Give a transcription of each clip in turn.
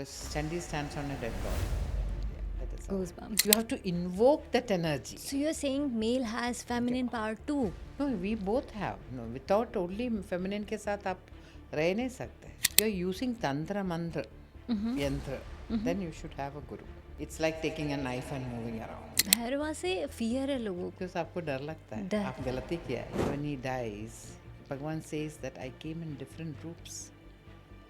Chandi stands on a dead body. Yeah, that is how. Goosebumps. You have to invoke that energy. So you're saying male has feminine power too? No, we both have. No, without only feminine के साथ आप रह नहीं सकते. You're using tantra mantra, yantra. Then you should have a guru. It's like taking a knife and moving around. Bhairahawa से fear है लोगों को. Because आपको डर लगता है. डर. आप गलती किया है. When he dies, भगवान says that I came in different groups.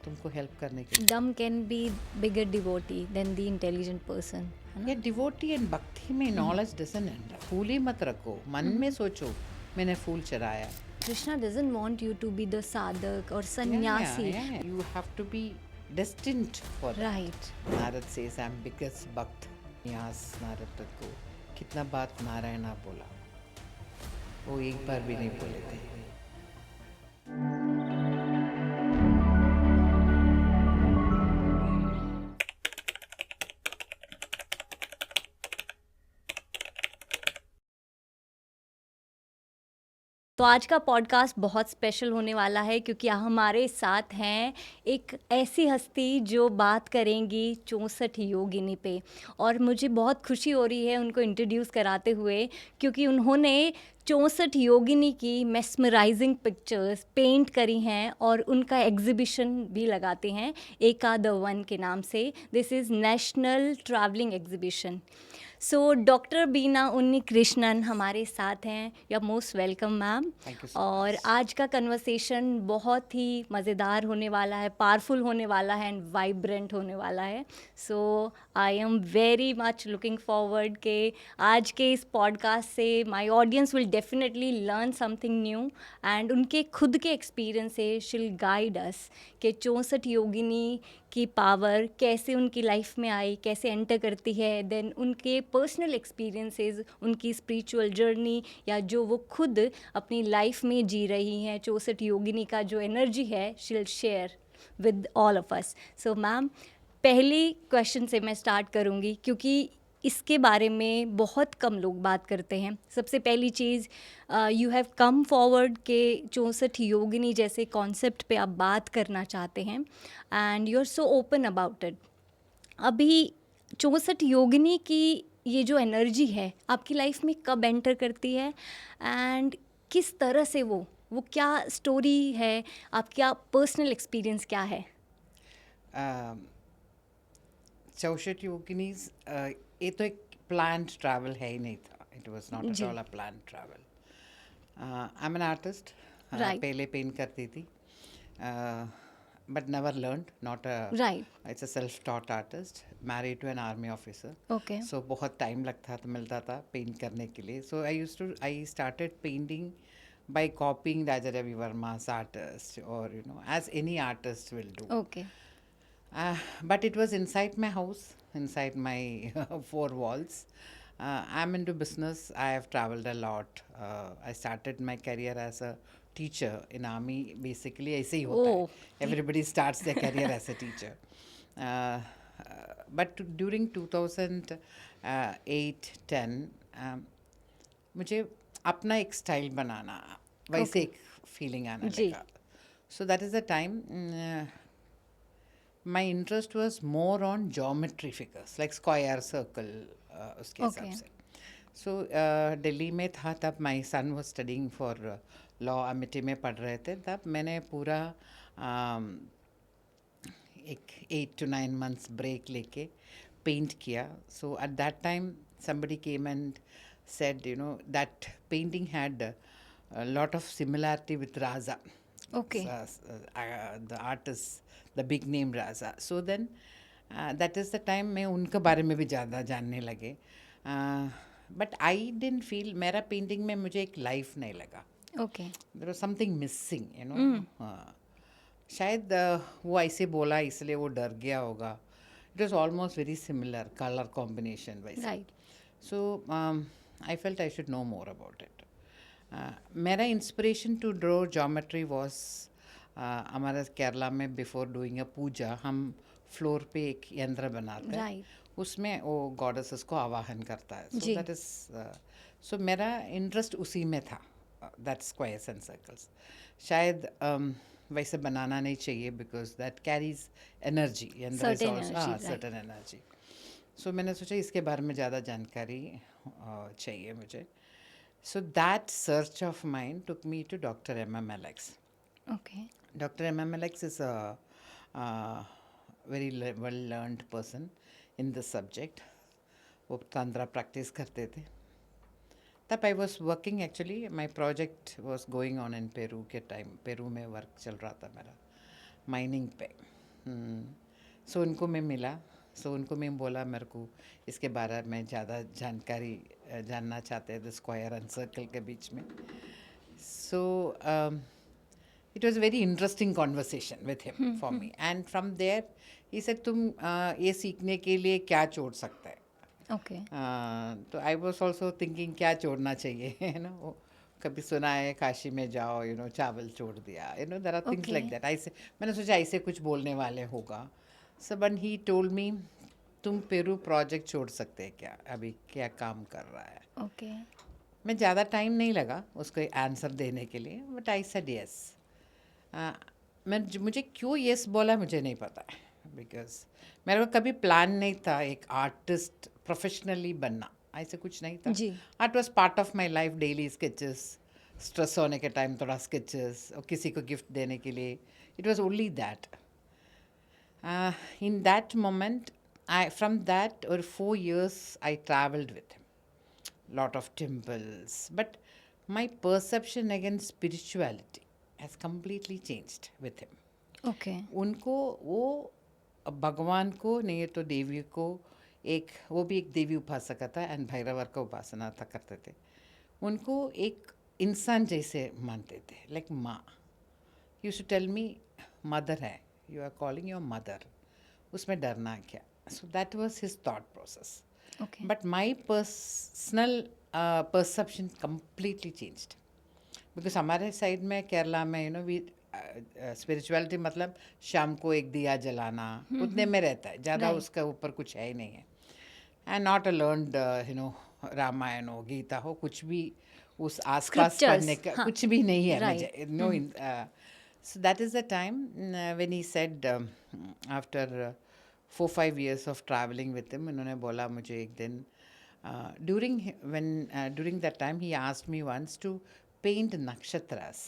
तुमको हेल्प करने के लिए. Dumb can be bigger devotee than the intelligent person. है ना? ये डिवोटी एंड भक्ति में नॉलेज डजंट एंड. फूल ही मत रखो. मन में सोचो मैंने फूल चढ़ाया. Krishna doesn't want you to be the sadhak or sannyasi. Yeah. You have to be destined for that. Right. Narad says I'm biggest भक्त. न्यास नारद को कितना बात नारायण बोला. वो एक बार भी नहीं बोले थे. तो आज का पॉडकास्ट बहुत स्पेशल होने वाला है क्योंकि हमारे साथ हैं एक ऐसी हस्ती जो बात करेंगी 64 योगिनी पे. और मुझे बहुत खुशी हो रही है उनको इंट्रोड्यूस कराते हुए क्योंकि उन्होंने 64 योगिनी की मेस्मराइजिंग पिक्चर्स पेंट करी हैं और उनका एग्जीबिशन भी लगाते हैं एकादवन के नाम से. This is national travelling exhibition. So doctor Beena Unni Krishnan हमारे साथ हैं. You are most welcome ma'am. Thank you so और much. आज का कन्वर्सेशन बहुत ही मज़ेदार होने वाला है, पावरफुल होने वाला है एंड वाइब्रेंट होने वाला है. So I am very much looking forward के आज के इस पॉडकास्ट से my audience will definitely learn something new and उनके खुद के एक्सपीरियंस से शिल गाइड अस कि 64 योगिनी की पावर कैसे उनकी लाइफ में आई, कैसे एंटर करती है, देन उनके पर्सनल एक्सपीरियंसेस, उनकी स्पिरिचुअल जर्नी या जो वो खुद अपनी लाइफ में जी रही हैं. 64 योगिनी का जो एनर्जी है शील share with all of us. So ma'am पहली क्वेश्चन से मैं स्टार्ट करूँगी क्योंकि इसके बारे में बहुत कम लोग बात करते हैं. सबसे पहली चीज़ यू हैव कम फॉरवर्ड के 64 योगिनी जैसे कॉन्सेप्ट पे आप बात करना चाहते हैं and you are so open about it. अभी 64 योगिनी की ये जो एनर्जी है आपकी लाइफ में कब एंटर करती है एंड किस तरह से वो क्या स्टोरी है, आपका पर्सनल एक्सपीरियंस क्या है? चौसठ योगिनीज ये तो एक प्लान्ड ट्रैवल है ही नहीं था. It was not at all a planned travel. I am an artist. Right. पहले पेंट करती थी but never learned. Not Right. It's a self taught artist married to an army officer. Okay. So बहुत time लगता था मिलता था paint करने के लिए. So I started painting by copying Raja Ravi Verma's artist, or as any artist will do. Okay. But it was inside my house, inside my four walls. I'm into business. I have traveled a lot. I started my career as a teacher in army. Basically, ऐसे ही होता है. Everybody starts their career as a teacher. But during 2008-10, मुझे अपना एक style बनाना, वैसे एक feeling आना लगा. So that is the time my interest was more on geometry figures like square circle. उसके हिसाब से. सो दिल्ली में था तब. My son was studying for law. Amity में पढ़ रहे थे तब. मैंने पूरा एक 8 to 9 months ब्रेक लेके पेंट किया. So at that time somebody came and said, that painting had a lot of similarity with Raza. Okay. The artist, the big name Raza. So then, that is the time मैं उनके बारे में भी ज़्यादा जानने लगे. But I didn't feel मेरा painting में मुझे एक लाइफ नहीं लगा. Okay. There was something missing, शायद वो ऐसे बोला इसलिए वो डर गया होगा. It was almost very similar color combination wise. Right. So I felt I should know more about it. मेरा inspiration to draw geometry was हमारे केरला में before doing a पूजा हम फ्लोर पे एक यंत्र बनाते हैं. Right. उसमें वो गॉडेसेस को आवाहन करता है. जी. So that is so मेरा इंटरेस्ट उसी में था. That squares and circles. शायद वैसे बनाना नहीं चाहिए because that carries energy and there is Certain also energy, right. Certain energy. सो मैंने सोचा इसके बारे में ज़्यादा जानकारी चाहिए मुझे. So that search of mind took me to doctor MM Alex. Okay. Dr. MM Alex is a very well learned person in this subject. वो तंत्रा प्रैक्टिस करते थे. तब I was working actually my project was going on in Peru के time. Peru में work चल रहा था मेरा माइनिंग पे. सो उनको मैं मिला. सो उनको मैं बोला मेरे को इसके बारे में ज़्यादा जानकारी जानना चाहते हैं द स्क्वायर एंड सर्कल के बीच में. सो it was a very interesting conversation with him for me. And from there he said तुम ये सीखने के लिए क्या छोड़ सकता है. Okay. तो आई वॉज ऑल्सो थिंकिंग क्या छोड़ना चाहिए है ना. वो कभी सुना है काशी में जाओ चावल छोड़ दिया there are things Okay. Like that. ऐसे मैंने सोचा ऐसे कुछ बोलने वाले होगा. So but he told me तुम पेरू प्रोजेक्ट छोड़ सकते हैं क्या. अभी क्या काम कर रहा है. Okay. मैं ज़्यादा टाइम नहीं लगा उसको आंसर देने के लिए. But I said yes. मुझे क्यों यस बोला मुझे नहीं पता है. बिकॉज मेरे को कभी प्लान नहीं था एक आर्टिस्ट प्रोफेशनली बनना. ऐसे कुछ नहीं था. जी. Art was part of my life. Daily sketches, stress होने के टाइम थोड़ा स्केचेस और किसी को गिफ्ट देने के लिए. It was only that. In that moment I from that और 4 years I travelled with him. Lot of temples, but my perception against spirituality has completely changed with him. Okay. उनको वो भगवान को नहीं तो देवी को एक वो भी एक देवी उपासक था एंड भैरवर का उपासना था करते थे. उनको एक इंसान जैसे मानते थे लाइक माँ. You should tell me mother है. You are calling your mother. उसमें डरना क्या. So that was his thought process. Okay. But my personal perception completely changed. Because हमारे साइड में केरला में वी स्पिरिचुअलिटी मतलब शाम को एक दिया जलाना उतने में रहता है. ज़्यादा Right. उसका ऊपर कुछ है ही नहीं है. And not a learned Ramayana हो गीता हो कुछ भी उस आसपास Scriptures, पढ़ने का हाँ. कुछ भी नहीं है. Right. मुझे no. So that is the time when he said after 4-5 years of traveling with him, उन्होंने बोला मुझे एक दिन during that time he asked me once to paint nakshatras.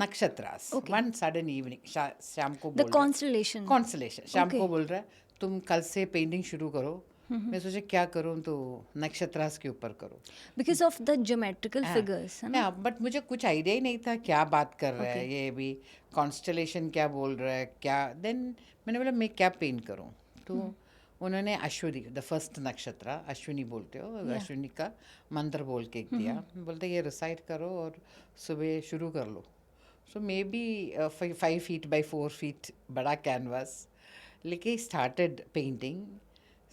Nakshatras. Okay. One sudden evening शाम को The बोल रहा constellation. Constellation शाम Okay. को बोल रहा है तुम कल से पेंटिंग शुरू करो. मैं सोचा क्या करूँ तो नक्षत्रास के ऊपर करो. Because of the geometrical figures, है ना? हाँ बट मुझे कुछ आइडिया ही नहीं था क्या बात कर रहा है Okay. ये भी कॉन्स्टलेशन क्या बोल रहा है क्या. देन मैंने बोला मैं क्या पेंट करूँ. तो उन्होंने अश्विनी द फर्स्ट नक्षत्र अश्विनी बोलते हो Yeah. अश्विनी का मंत्र बोल के एक दिया. बोलते ये रिसाइट करो और सुबह शुरू कर लो. So maybe 5 feet by 4 feet बड़ा कैनवास लेके स्टार्टेड पेंटिंग.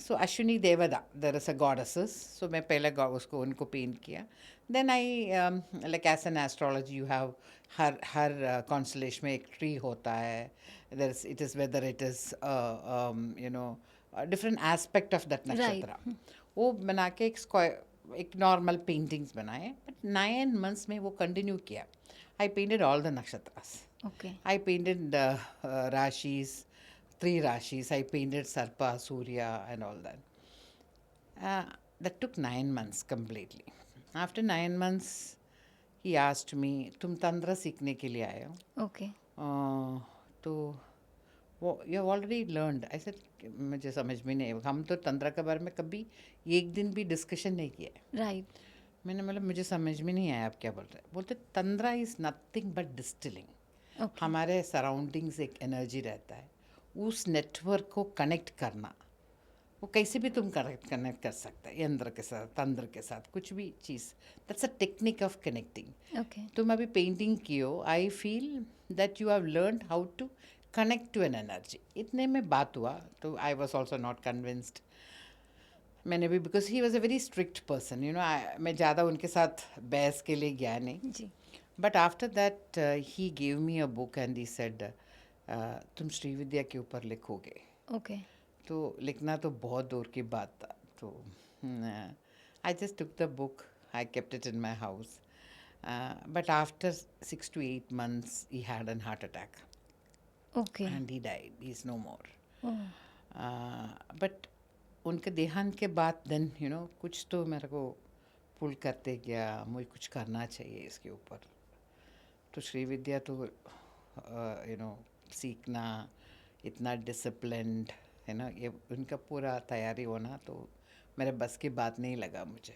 सो अश्विनी देवदा there is a goddesses. So मैं पहले उसको उनको पेंट किया. Then I like as an astrology you have हर कॉन्स्टलेशन में एक ट्री होता है. There is it is whether it is different aspect of that नक्षत्र. वो बना के एक नॉर्मल पेंटिंग्स बनाए. बट 9 months में वो कंटिन्यू किया. आई painted all the nakshatras. Okay. I painted Rashis, 3 Rashis. I painted Sarpa, Surya, and all that. That took 9 months completely. After 9 months, he asked me, "तुम तंत्र सीखने के लिए आए हो?" Okay. तो वो यू ऑलरेडी लर्नड. ऐसे मुझे समझ में नहीं. हम तो तंत्र के बारे में कभी एक दिन भी डिस्कशन नहीं किया है. Right. मैंने मतलब मुझे समझ में नहीं आया आप क्या बोल रहे हैं. बोलते तंत्र is nothing but distilling. Okay. हमारे सराउंडिंग्स एक एनर्जी रहता है. उस नेटवर्क को कनेक्ट करना वो कैसे भी तुम कनेक्ट कर सकते हैं यंत्र के साथ तंत्र के साथ कुछ भी चीज़. That's a technique of connecting. Okay. तुम अभी पेंटिंग कियो. I feel that you have learned how to connect to an energy. इतने में बात हुआ तो I was also not convinced. मैंने भी because he was a very strict person मैं ज़्यादा उनके साथ बहस के लिए गया नहीं. जी. But after that he gave me a book and he said तुम श्रीविद्या के ऊपर लिखोगे. Okay. तो लिखना तो बहुत दूर की बात था. तो I just took the book. I kept it in my house But after 6 to 8 months, he had an heart attack Okay. and he died. He's no more. Oh. But उनके देहांत के बाद देन कुछ तो मेरे को पुल करते गया, मुझे कुछ करना चाहिए इसके ऊपर. तो श्री विद्या तो सीखना, इतना डिसिप्लिन्ड है ना, ये उनका पूरा तैयारी होना तो मेरे बस की बात नहीं लगा मुझे.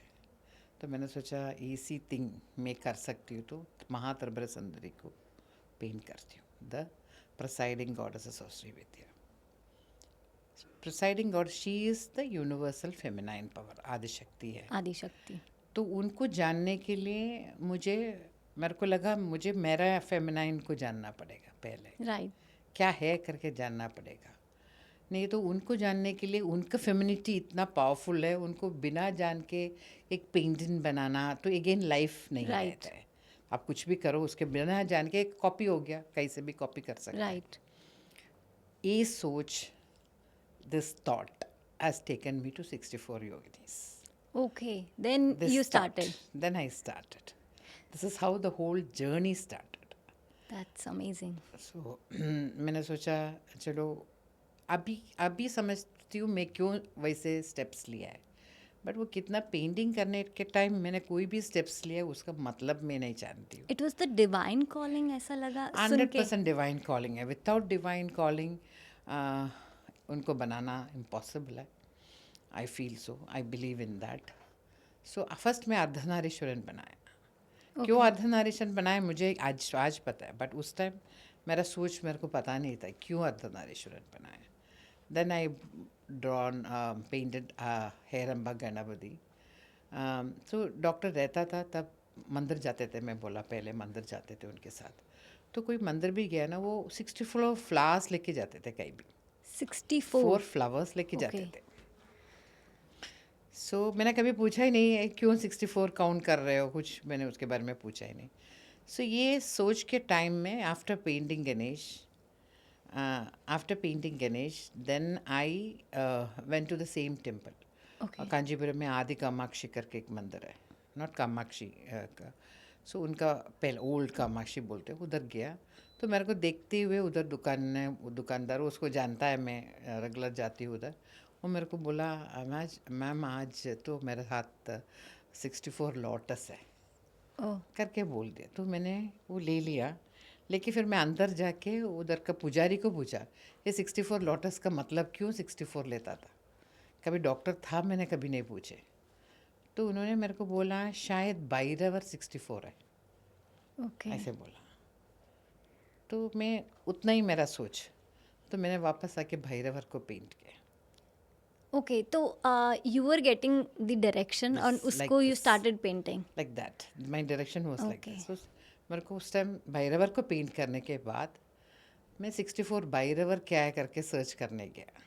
तो मैंने सोचा इसी थिंग मैं कर सकती हूँ, तो महात्रिपुरा सुंदरी को पेंट करती हूँ. The presiding goddess of Shri Vidya. Presiding God, she is the universal feminine power, Adishakti है. आदिशक्ति. तो उनको जानने के लिए मेरे को लगा मुझे मेरा फेमिनाइन को जानना पड़ेगा पहले. राइट. क्या है करके जानना पड़ेगा. नहीं तो उनको जानने के लिए, उनका फेमिनिटी इतना पावरफुल है, उनको बिना जान के एक पेंटिंग बनाना तो अगेन लाइफ नहीं Right. रहता है. आप कुछ भी करो उसके बिना जान के, एक कॉपी हो गया, कहीं से भी कॉपी कर सकते हैं. राइट. ये सोच, this thought has taken me to 64 yoginis. Okay. Then This you start. started. Then I started. This is how the whole journey started. That's amazing. So मैंने सोचा चलो अभी समझती हूँ मैं क्यों वैसे स्टेप्स लिया है. बट वो कितना पेंटिंग करने के टाइम मैंने कोई भी स्टेप्स लिया उसका मतलब मैं नहीं जानती हूँ. It was the divine calling, ऐसा लगा सुन के. 100% डिवाइन कॉलिंग है. विदाउट डिवाइन कॉलिंग उनको बनाना इम्पॉसिबल है. आई feel so, I believe in that. So first मैं अर्धनारीश्वरन बनाया. क्यों अर्धनारीश्वरन बनाया मुझे आज पता है, बट उस टाइम मेरा सोच मेरे को पता नहीं था क्यों अर्धनारीश्वरन बनाया. Then I drawn painted Heramba Ganapati. So doctor रहता था तब, मंदिर जाते थे, मैं बोला पहले मंदिर जाते थे उनके साथ. तो कोई मंदिर भी गया ना, वो 64 फ्लावर्स लेके जाते थे. कहीं भी 64. 4 फ्लावर्स लेके जाते Okay. थे. सो मैंने कभी पूछा ही नहीं है क्यों 64 काउंट कर रहे हो, कुछ मैंने उसके बारे में पूछा ही नहीं. सो ये सोच के टाइम में after painting Ganesh then I went to the same temple. Okay. Kanchipuram में आदि कामाक्षी करके एक मंदिर है, नॉट कामाक्षी का. सो उनका पहले ओल्ड कामाक्षी बोलते हैं, उधर गया. तो मेरे को देखते हुए उधर दुकानदार उसको जानता है, मैं रेगुलर जाती हूँ उधर. वो मेरे को बोला मैम आज तो मेरे हाथ 64 लोटस है Oh. करके बोल दिया. तो मैंने वो ले लिया. लेकिन फिर मैं अंदर जाके उधर का पुजारी को पूछा ये 64 लोटस का मतलब क्यों 64 लेता था. कभी डॉक्टर था, मैंने कभी नहीं पूछे. तो उन्होंने मेरे को बोला शायद भैरवर 64 है, Okay. ऐसे बोला. तो मैं उतना ही मेरा सोच, तो मैंने वापस आके भैरवर को पेंट किया. Okay. तो you were getting the direction और Yes, like उसको you this. started painting. Like that my direction was like Okay. This. मेरे को उस टाइम भैरवर को पेंट करने के बाद मैं 64 भैरवर क्या है करके सर्च करने गया.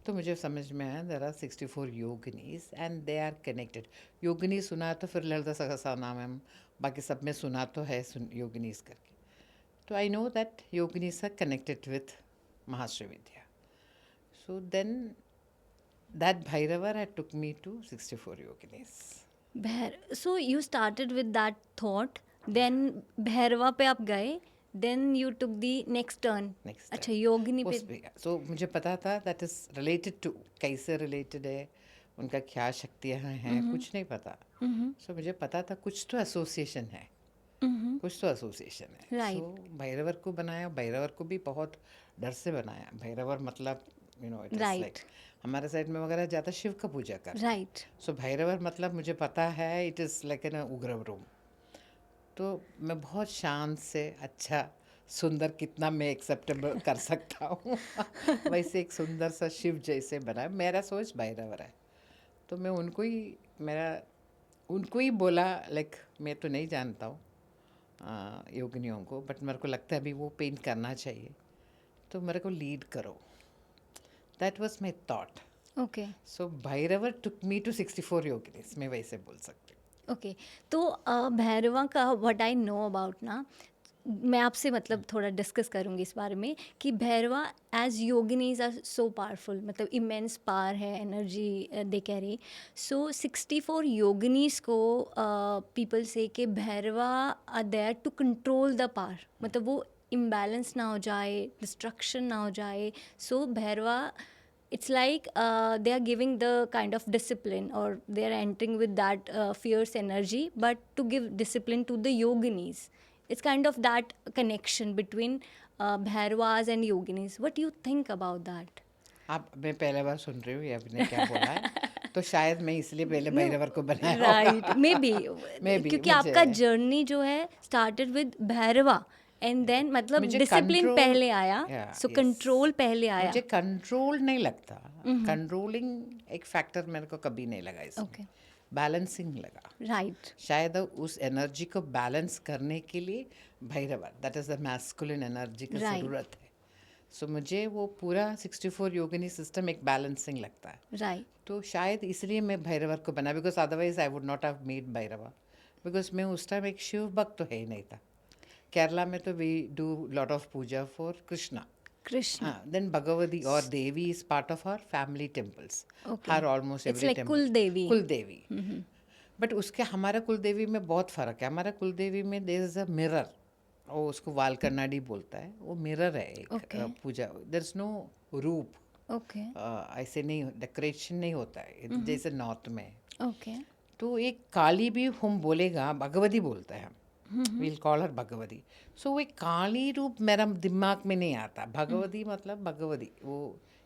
तो मुझे समझ में आया देयर आर 64 योगिनीज एंड दे आर कनेक्टेड. योगिनी सुना तो फिर ललिता सहस्रनाम, बाकी सब में सुना तो है योगिनीज करके. तो आई नो दैट योगिनीज are connected with Mahashri Vidya. So then that Bhairavar I took me to 64 योगिनीज. So you started with that thought, then Bhairava पे आप गए, then you took the next turn. Next अच्छा, turn. योगिनी पे. सो मुझे पता था दैट इज रिलेटेड टू, कैसे रिलेटेड है, उनका क्या शक्तियाँ हैं, कुछ नहीं पता. सो मुझे पता था कुछ तो एसोसिएशन है, कुछ तो एसोसिएशन है. Right. सो भैरवर को बनाया. भैरवर को भी बहुत डर से बनाया. भैरवर मतलब इट इज Right. लाइक हमारे साइड में वगैरह ज़्यादा शिव का पूजा कर. Right. सो भैरवर मतलब मुझे पता है इट इज़ लाइक एन उग्र रूम. तो मैं बहुत शांत से, अच्छा सुंदर कितना मैं एक्सेप्टेबल कर सकता हूँ वैसे एक सुंदर सा शिव जैसे बनाया. मेरा सोच भैरवर है. तो मैं उनको ही बोला, लाइक मैं तो नहीं जानता हूँ योगिनियों को, बट मेरे को लगता है अभी वो पेंट करना चाहिए, तो मेरे को लीड करो. That was my thought. Okay. So Bhairavar took me to 64 योगिनीज, मैं वैसे बोल सकती हूँ. Okay. तो भैरवा का what I know about ना, मैं आपसे मतलब थोड़ा डिस्कस करूँगी इस बारे में कि Bhairava as yoginis are so powerful, मतलब इमेंस पावर है, energy they carry. So 64 yoginis को पीपल से कि Bhairava are there to control the power, मतलब वो इम्बैलेंस ना हो जाए, डिस्ट्रक्शन ना हो जाए। सो Bhairahawa, it's like they are giving the kind of discipline, or they are entering with that fierce energy, but to give discipline to the yoginis. It's kind of that connection between bhairavas and yoginis. What do you think about that? आप मैं पहले बार सुन रही हूँ ये आपने क्या बोला है, तो शायद मैं इसलिए पहले No, भैरवर को बनाया right, होगा। maybe मे बी क्योंकि मुझे आपका जर्नी जो है started with Bhairahawa, and then मतलब मुझे डिसिप्लिन कंट्रोल पहले आया, सो यस कंट्रोल पहले आया। मुझे कंट्रोल नहीं लगता, कंट्रोलिंग एक फैक्टर मेरे को कभी नहीं लगा इसमें, ओके, बैलेंसिंग लगा। राइट, शायद उस एनर्जी को बैलेंस करने के लिए Bhairava, that is the masculine energy की राइट, ज़रूरत है। सो मुझे वो पूरा 64 योगिनी सिस्टम एक बैलेंसिंग लगता है। राइट, तो शायद इसलिए मैं भैरवर को बना, because otherwise I would not have made Bhairava, because मैं उस टाइम एक शिव भक्त तो है ही नहीं था। केरला में तो we do lot of puja for Krishna, Krishna, हाँ, देन भगवती और Devi is part of our family temples, Okay. हर almost It's every like temple kul devi. कुल देवी। बट उसके हमारा कुल देवी में बहुत फ़र्क है। हमारा कुल देवी में देयर इज़ अ मिरर, वो उसको वाल कन्नाडी बोलता है, वो मिरर है एक Okay. Puja, there is no roop, okay, ऐसे नहीं डेकोरेशन नहीं होता है जैसे नॉर्थ में। ओके, तो एक काली भी हम बोलेगा, भगवती बोलता है, विल कॉल हर भगवती। सो वो एक काली रूप मेरा दिमाग में नहीं आता। भगवती मतलब भगवती, वो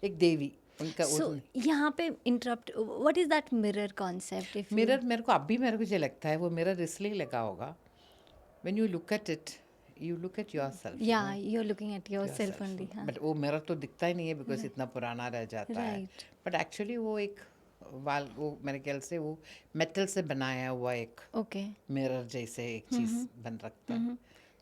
एक देवी उनका सो यहाँ पे interrupt, what is that mirror concept? If mirror मेरे को अभी मेरे को जो लगता है वो मिरर इसलिए लगा होगा, when you look at it you look at yourself, या you are looking at yourself only, हाँ, बट वो मिरर तो दिखता ही नहीं है बिकॉज इतना पुराना रह जाता है। राइट, बट एक्चुअली वो एक वाल, वो मेरे ख्याल से वो मेटल से बनाया हुआ एक ओके, मिरर जैसे एक चीज़ बन रखता है।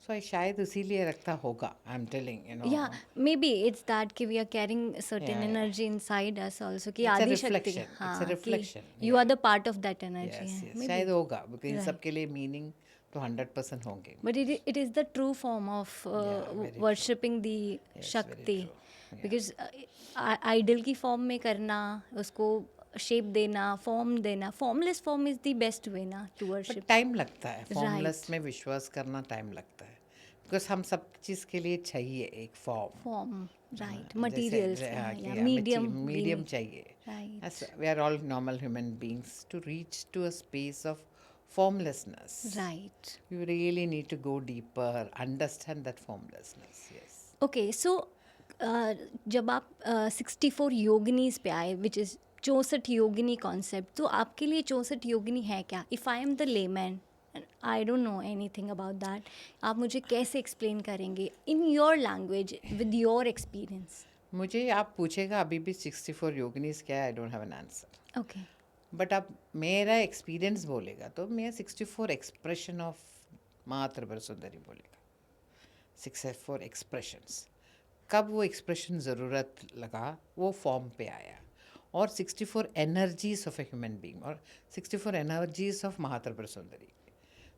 सो शायद इसीलिए रखता होगा, I am telling you know. या मे बी इट्स दैट कि we are carrying certain Yeah, yeah. Energy inside us also, कि It's a आदि शक्ति, reflection, it's a हाँ, कि reflection, you are yeah. The part of that energy yes है, yes may शायद be. होगा, because in Right. सब के लिए मीनिंग तो 100% होंगे। But it is the true form of very true. worshipping the Yes, very Shakti. true. Yeah. Because idol की form में करना, उसको शेप देना, फॉर्म देना, formless form is the best way ना टू बट वर्शिप। टाइम लगता है, Right. Formless में विश्वास करना टाइम लगता है, बिकॉज हम सब चीज़ के लिए चाहिए एक फॉर्म, फॉर्म, राइट, मटेरियल्स या मीडियम चाहिए। Right, we are all normal human beings to reach to a space of formlessness. Right, You really need to go deeper, understand that formlessness. Yes. Okay. So जब आप 64 योगिनीज पे आए, which is 64 Yogini concept, तो आपके लिए 64 योगिनी है क्या? If I am the layman, I don't know anything about that, आप मुझे कैसे एक्सप्लेन करेंगे in your language with your experience? मुझे आप पूछेगा अभी भी 64 योगिनीज क्या है, I don't have an answer. Okay, but आप मेरा एक्सपीरियंस बोलेगा तो मैं 64 एक्सप्रेशन ऑफ माँ त्रिपुरा सुंदरी बोलेगा। 64 एक्सप्रेशंस, कब वो एक्सप्रेशन ज़रूरत लगा वो फॉर्म पे आया, और 64 energies of a human being, और 64 एनर्जीज ऑफ माँ Tripura Sundari.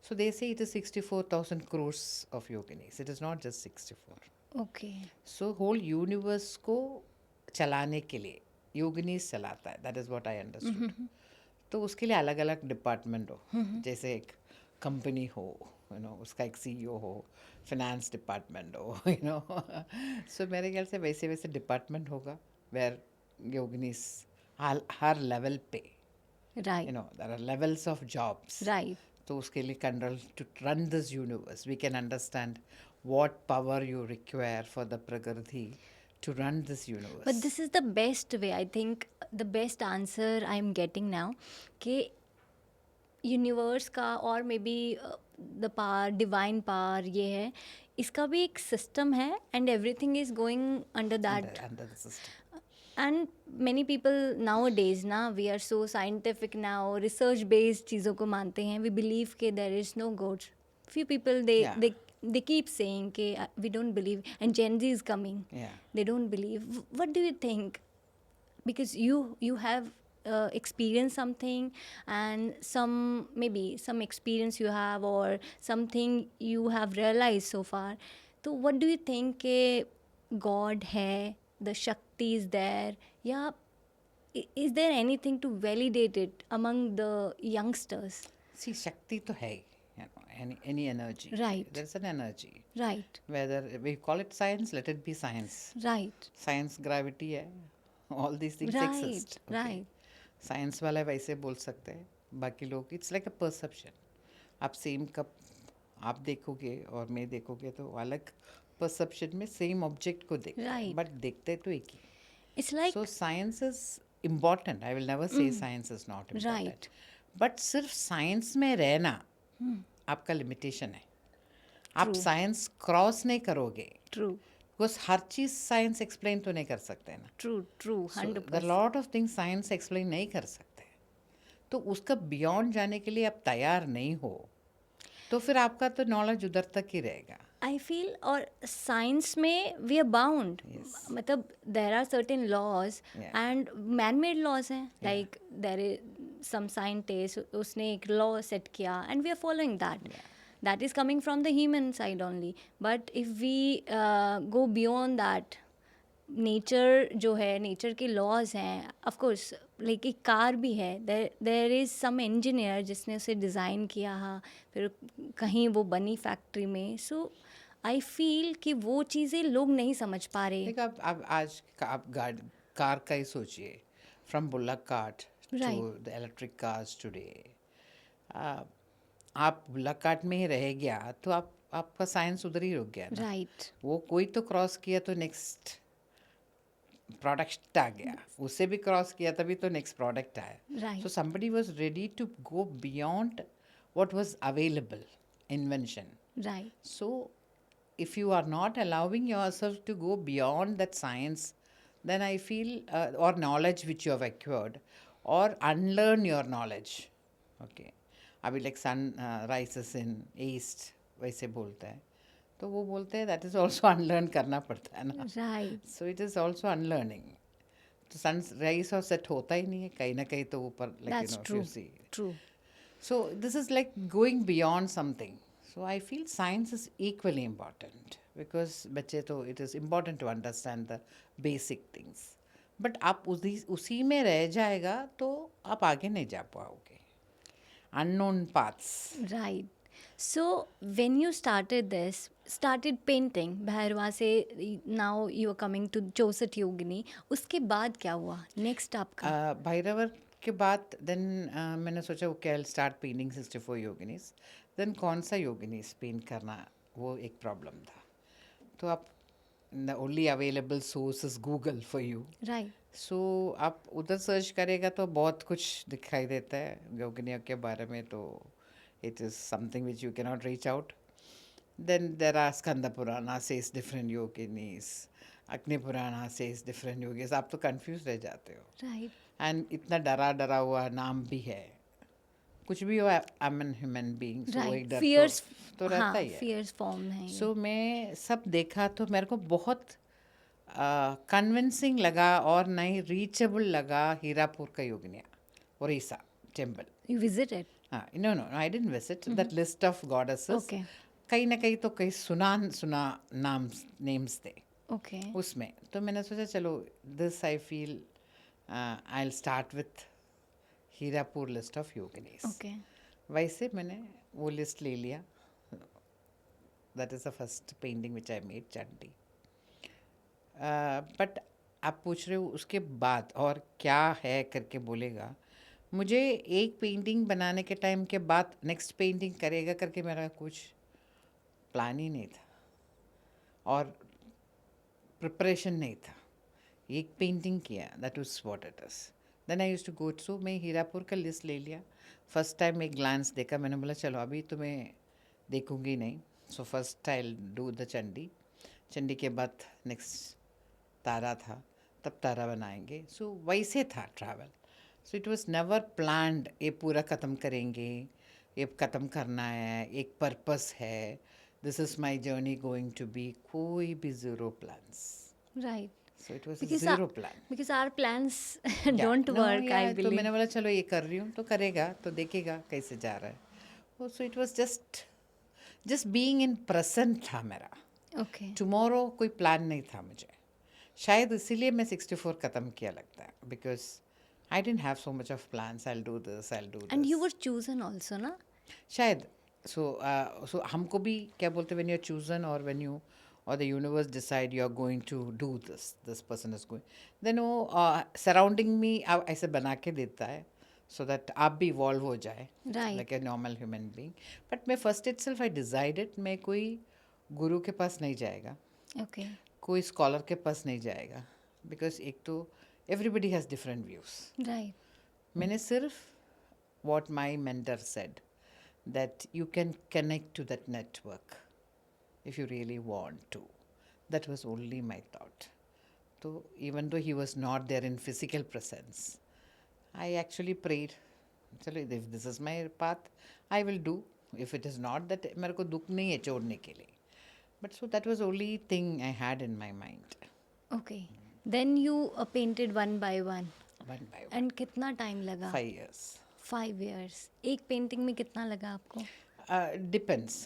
So they say it is 64,000 crores of yoginis, it is not just 64। Okay, so whole universe को चलाने के लिए योगिनीज चलाता है, that is what I understood. तो उसके लिए अलग अलग डिपार्टमेंट हो, जैसे एक कंपनी हो, यू नो, उसका एक सीईओ हो, फिनेंस डिपार्टमेंट हो, यू नो। सो मेरे ख्याल से वैसे वैसे डिपार्टमेंट होगा वेयर योगिनीज हर लेवल पे, you right, no, there are levels of jobs. Right, तो उसके लिए control to run this universe we can understand what power you require for the prakriti to run this universe. but this is the best way, I think the best answer I am getting now, कि universe का और maybe the power, divine power, ये है, इसका भी एक system है, and everything is going under that. under the system. And many people nowadays ना, we are so scientific now, research based चीज़ों को मानते हैं, वी बिलीव के there is no god. Few people Yeah. they keep saying ke we don't believe, and Gen Z is coming, Yeah. they don't believe. What do you think? Because you have experience something, and some experience you have or something you have realized so far. So what do you think के God है, the Shakti is there, या is there anything to validate it among the youngsters? See, Shakti to hai, any energy. Right. There's an energy. Right, Whether we call it science, let it be science. right, Science gravity hai. All these things right, exist. right, science वाला वैसे बोल सकते हैं, बाकी लोग it's like a perception. आप same cup आप देखोगे और मैं देखोगे तो अलग परसेप्शन में सेम ऑब्जेक्ट को देखते हैं, Right. बट देखते तो एक ही. it's like so science is important. I will never say science is not important, Right. But सिर्फ साइंस में रहना आपका लिमिटेशन है. आप True. साइंस क्रॉस नहीं करोगे, true, because her cheese science explain तो नहीं कर सकते ना. true, 100%. The lot of things science explain नहीं कर सकते, तो उसका बियॉन्ड जाने के लिए आप तैयार नहीं हो, तो फिर आपका तो नॉलेज उधर तक ही रहेगा. I feel और साइंस में वी आर बाउंड, मतलब there are certain laws Yeah. And man made laws हैं, like there is some scientist, उसने एक लॉ सेट किया and we are following that is coming from the human side only. But if we go beyond that, nature जो है, nature के laws हैं, of course like एक car भी है, देर इज़ सम इंजीनियर जिसने उसे डिज़ाइन किया है, फिर कहीं वो बनी फैक्ट्री में. सो आई फील कि वो चीज़ें लोग नहीं समझ पा रहे. देखो आप आज आप कार का ही सोचिए, from bullock cart to Right. The electric cars today. आप बुल्लक कार्ट में ही रह गया तो आपका साइंस उधर ही रुक गया ना. राइट, वो कोई तो क्रॉस किया तो नेक्स्ट प्रोडक्ट आ गया, उससे भी क्रॉस किया तभी तो नेक्स्ट प्रोडक्ट आया. Right. So somebody was ready to go beyond what was available, invention. Right, So if you are not allowing yourself to go beyond that science, then I feel or knowledge which you have acquired, or unlearn your knowledge. Okay, अभी like sun rises in east वैसे बोलते हैं, तो वो बोलते हैं that is also unlearn करना पड़ता है ना. Right, So it is also unlearning. तो सन राइज और सेट होता ही नहीं है, कहीं ना कहीं तो ऊपर like you that's know if true, you see. True. So this is like going beyond something. So I feel science is equally important because बच्चे तो it is important to understand the basic things. But आप उसी में रह जाएगा तो आप आगे नहीं जा पाओगे. Unknown paths. Right. So when you started painting, Bhairahawa से now you are coming to Joseph Yogini, उसके बाद क्या हुआ नेक्स्ट आपका? भैरवर के बाद देन मैंने सोचा okay I will start painting 64 yoginis. Then कौन सा योगिनीस पेंट करना वो एक प्रॉब्लम था. तो आप the only available source is Google for you. Right, so आप उधर सर्च करेगा तो बहुत कुछ दिखाई देता है योगिनियों के बारे में, तो it is something which you can not reach out. Then there are Skanda Purana says different योगिनीस, अग्नि पुराना सेज डिफरेंट योगिस. आप तो कंफ्यूज रह जाते हो. राइट, एंड इतना डरा हुआ नाम भी है. कुछ भी हो, I am an human being, so एक राइट. डर फियर्स, तो रहता हाँ, ही है. फियर्स फॉर्म है. सो मैं सब देखा तो मेरे को बहुत कन्विंसिंग लगा और नहीं रीचेबल लगा हीरापुर का योगिनिया ओरिसा टेम्पल. You visited? हाँ, no I didn't visit that list of goddesses. Okay, कहीं ना कहीं तो कहीं सुना नाम नेम्स थे ओके, उसमें. तो मैंने सोचा चलो this I feel I will start with Hirapur list of yoginis. Okay. वैसे मैंने वो लिस्ट ले लिया. That is the first painting which I made, Chandi. But आप पूछ रहे हो उसके बाद और क्या है करके बोलेगा. मुझे एक पेंटिंग बनाने के टाइम के बाद नेक्स्ट पेंटिंग करेगा करके मेरा कुछ प्लान ही नहीं था और प्रिपरेशन नहीं था. एक पेंटिंग किया, that was what it is. Then I used to go through. मैं हीरापुर का लिस्ट ले लिया. फर्स्ट टाइम एक ग्लांस देखा, मैंने बोला चलो अभी तो मैं देखूंगी नहीं. So first I do the Chandi. Chandi के बाद नेक्स्ट तारा था, तब तारा बनाएंगे. सो वैसे था travel. So it was never planned ये पूरा ख़त्म करेंगे, ये ख़त्म करना है, एक पर्पस है, this is my journey going to be. कोई भी zero plans. Right. So it was Because zero plan. because our plans Yeah. don't No, work, I yeah, तो believe. मैंने बोला चलो ये कर रही हूँ तो करेगा तो देखेगा कैसे जा रहा है. Oh, so it was just being in present था मेरा. Okay. टुमारो कोई प्लान नहीं था मुझे. शायद इसीलिए मैं 64 ख़त्म किया लगता है, because I didn't have so much of plans. I do this, I do And you this. were chosen also, na? शायद. सो हमको भी क्या बोलते, व्हेन यू आर चूजन और व्हेन यू और the universe decide you are going to do this person is going, then वो surrounding me ऐसे बना के देता है सो दैट आप भी इवॉल्व हो जाए Right. Like a normal human being. But मैं फर्स्ट इटसेल्फ आई डिसाइडेड मैं कोई गुरु के पास नहीं जाएगा, Okay. कोई स्कॉलर के पास नहीं जाएगा, बिकॉज एक तो everybody has different views. Right. मैंने सिर्फ what my mentor said, that you can connect to that network if you really want to. That was only my thought. So even though he was not there in physical presence, I actually prayed, चलो if this is my path, I will do. If it is not, that मेरे को दुख नहीं है छोड़ने के लिए. But so that was only thing I had in my mind. Okay. Then you painted one by one. One by one. And कितना time लगा? 5 years. 5 years. एक पेंटिंग में कितना लगा आपको? डिपेंड्स.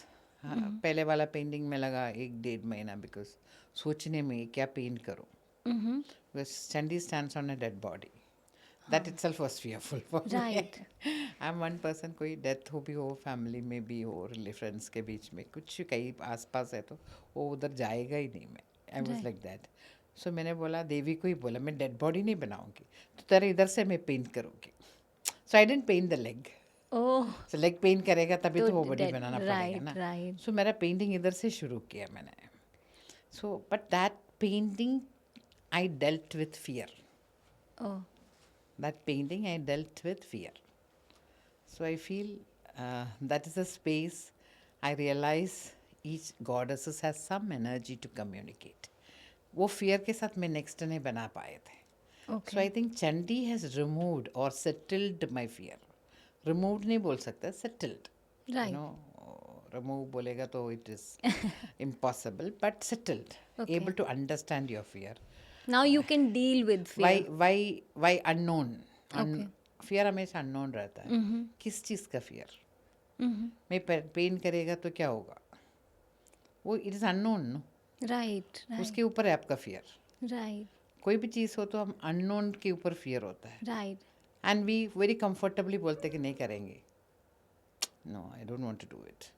पहले वाला पेंटिंग में लगा 1-1.5 महीना, बिकॉज सोचने में क्या पेंट करूँ. Because Chandi stands on a dead body. That itself was fearful for me. Right. I M one person, कोई डेथ हो भी हो, फैमिली में भी हो, फ्रेंड्स के बीच में कुछ कहीं आसपास है तो वो उधर जाएगा ही नहीं. मैं I was Right. Like that. So मैंने बोला, देवी को ही बोला, मैं डेड बॉडी नहीं बनाऊंगी, तो तेरे इधर से मैं पेंट करूँगी. So I didn't paint the leg. Oh. So leg paint करेगा तभी तो वो बॉडी dead. बनाना पड़ेगा Right, ना. right. सो मेरा पेंटिंग इधर से शुरू किया मैंने. So but that painting I dealt with fear. Oh. That painting I dealt with fear. So I feel that is a space I realize each goddesses has some energy to communicate. वो fear के साथ मैं next नहीं बना पाए थे. Okay. So I think Chandi has removed or settled my fear. Removed नहीं बोल सकता, settled. Right. You know, remove बोलेगा तो it is impossible, but settled. Okay. Able to understand your fear. Now you can deal with fear. Why unknown? Okay. Fear हमेशा unknown रहता है. किस चीज़ का fear? मैं पेन करेगा तो क्या होगा? वो it is unknown, no? Right. Right. उसके ऊपर है आपका fear. Right. कोई भी चीज़ हो तो हम unknown के ऊपर fear होता है. Right. And we very comfortably बोलते कि नहीं करेंगे. No, I don't want to do it.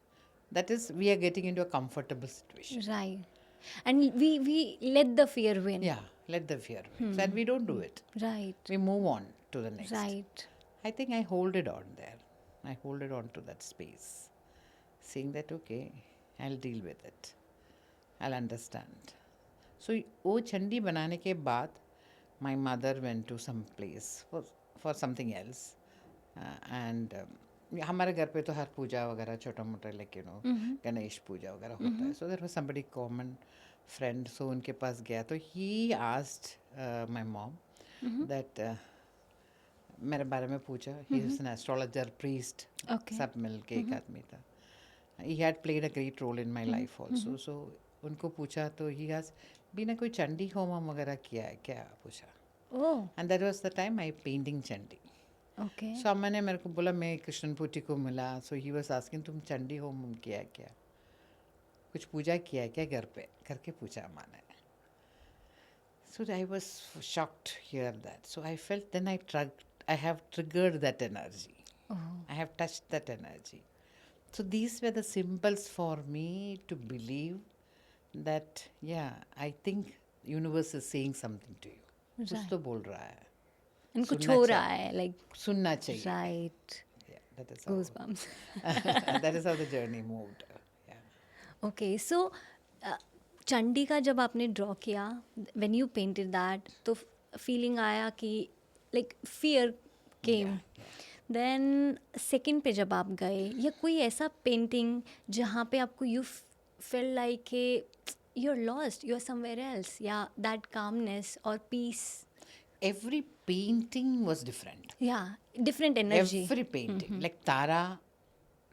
That is, we are getting into a comfortable situation. Right. And we let the fear win. Yeah, let the fear. And we don't do it. Right. We move on to the next. Right. I think I hold it on there. I hold it on to that space, saying that, okay, I'll deal with it. I'll understand. So, वो चंडी बनाने के बाद, my mother went to some place for something else. And हमारे घर पे तो हर पूजा वगैरह छोटा मोटा like you know Ganesh puja वगैरह होता है. So there was somebody common friend, so उनके पास गया तो he asked my mom that मेरे बारे में पूछा. He is an astrologer, priest, Okay. सब मिल के एक आदमी था. He had played a great role in my life also. So उनको पूछा तो ही हैज बिना कोई चंडी होम वगैरह किया है क्या पूछा. Oh. And that was the time I painting Chandi. Okay. सो अम्मा ने मेरे को बोला, मैं कृष्णपुटी को मिला. सो ही वाज आस्किंग, तुम चंडी होम किया है क्या, कुछ पूजा किया है क्या घर पे, करके पूछा अम्मा ने. So I was shocked hear that. So I felt then I have triggered that energy. Oh. I have touched that energy. So these were the symbols for me to believe that, yeah, I think universe is saying something to you. कुछ Right. तो बोल रहा है. And कुछ सुनना हो चाहिए. रहा है like. सुनना चाहिए. Right. Yeah, that is how. Goosebumps. That is how the journey moved. Yeah. Okay, so Chandi का जब आपने ड्रॉ किया, when you painted that, तो फीलिंग आया कि like fear came. Then second पे जब आप गए, या कोई ऐसा पेंटिंग जहाँ पे आपको यू फील लाइक के you are lost, you are somewhere else, या दैट कामनेस और peace? Every painting was different. या different energy. Every painting. Like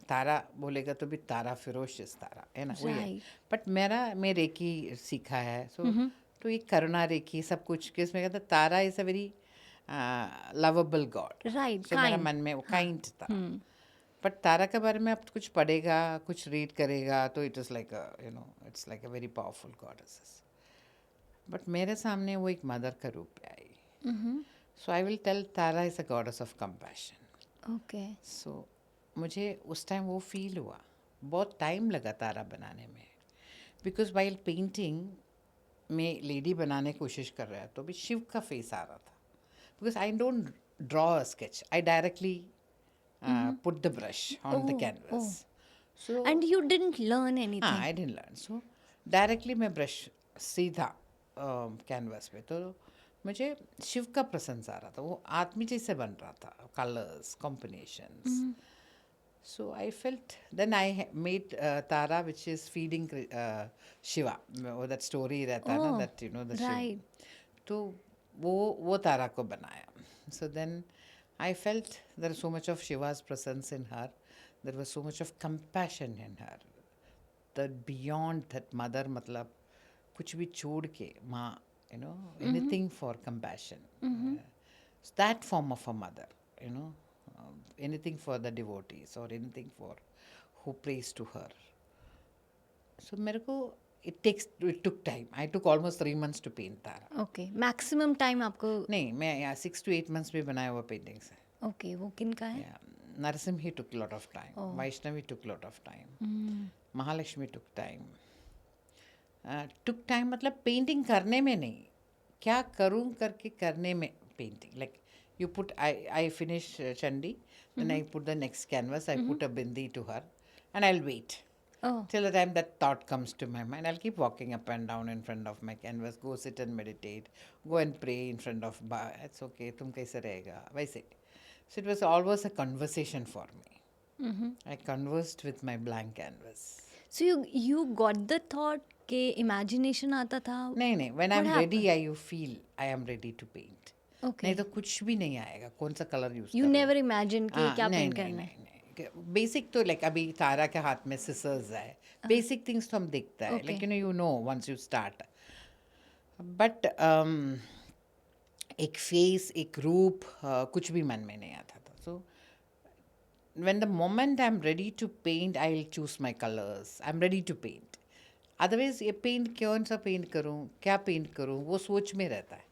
Tara बोलेगा तो भी तारा, ferocious तारा है ना, वही है. Right. बट मैं रेकी सीखा है. सो तो ये करुणा रेखी सब कुछ कि इसमें कहता Tara is a very lovable god. Right, so मेरा काइंड. मन में वो काइंड था. हम्म. बट तारा के बारे में आप कुछ पढ़ेगा, कुछ रीड करेगा तो it is like it's like a very powerful goddess. But मेरे सामने वो एक मदर का रूप में आई. So I will tell Tara is a goddess of compassion. Okay. So मुझे उस टाइम वो फील हुआ. बहुत टाइम लगा तारा बनाने में, बिकॉज वाइल पेंटिंग में लेडी बनाने की कोशिश कर रहा है तो भी शिव का फेस आ रहा था. Because I don't draw a sketch, I directly put the brush on the Oh, canvas. So And you didn't learn हाँ, anything. I didn't learn. So directly मैं ब्रश सीधा कैनवस पे, तो मुझे शिव का प्रेजेंस आ रहा था. वो आदमी जैसे बन रहा था, colours combinations. So I felt, then I made Tara, which is feeding Shiva. वो that story रहता है ना, Oh, that the Shiv. right. तो वो तारा को बनाया. So then I felt there was so much of Shiva's presence in her. There was so much of compassion in her. That beyond that mother, मतलब कुछ भी छोड़ के माँ, anything for compassion. So that form of a mother, you know, anything for the devotees or anything for who prays to her. So मेरे को it took time. I took almost 3 months to paint Tara. Okay. Maximum time आपको. नहीं, मैं 6 to 8 months में बनाया हुआ paintings है. Okay, वो किन का है? Yeah. Narasimha took a lot of time. Oh. Vaishnavi took a lot of time. Mahalakshmi took time. Took time मतलब पेंटिंग करने में नहीं, क्या करूँ करके करने में painting. Like you put, I finish Chandi, then I put the next canvas, I put a bindi to her, and I'll wait Oh, till the time that thought comes to my mind. I'll keep walking up and down in front of my canvas, go sit and meditate, go and pray in front of Ba. It's okay, तुम कैसे रहेगा वैसे. So it was always a conversation for me. I conversed with my blank canvas. so you got the thought के imagination आता था? नहीं, when What I'm happened? ready, you feel I am ready to paint. Okay. नहीं तो कुछ भी नहीं आएगा, कौन सा colour use You never imagine कि क्या नहीं paint करना है? बेसिक तो लाइक अभी तारा के हाथ में सिसर्स है, बेसिक थिंग्स तो हम देखता है, Okay. Like you know once you start. But एक फेस, एक रूप, कुछ भी मन में नहीं आता था. सो when the moment I'm ready to paint, I'll choose my colors. I'm ready to paint. Otherwise, ये पेंट कौन सा पेंट करूँ, क्या पेंट करूँ, वो सोच में रहता है.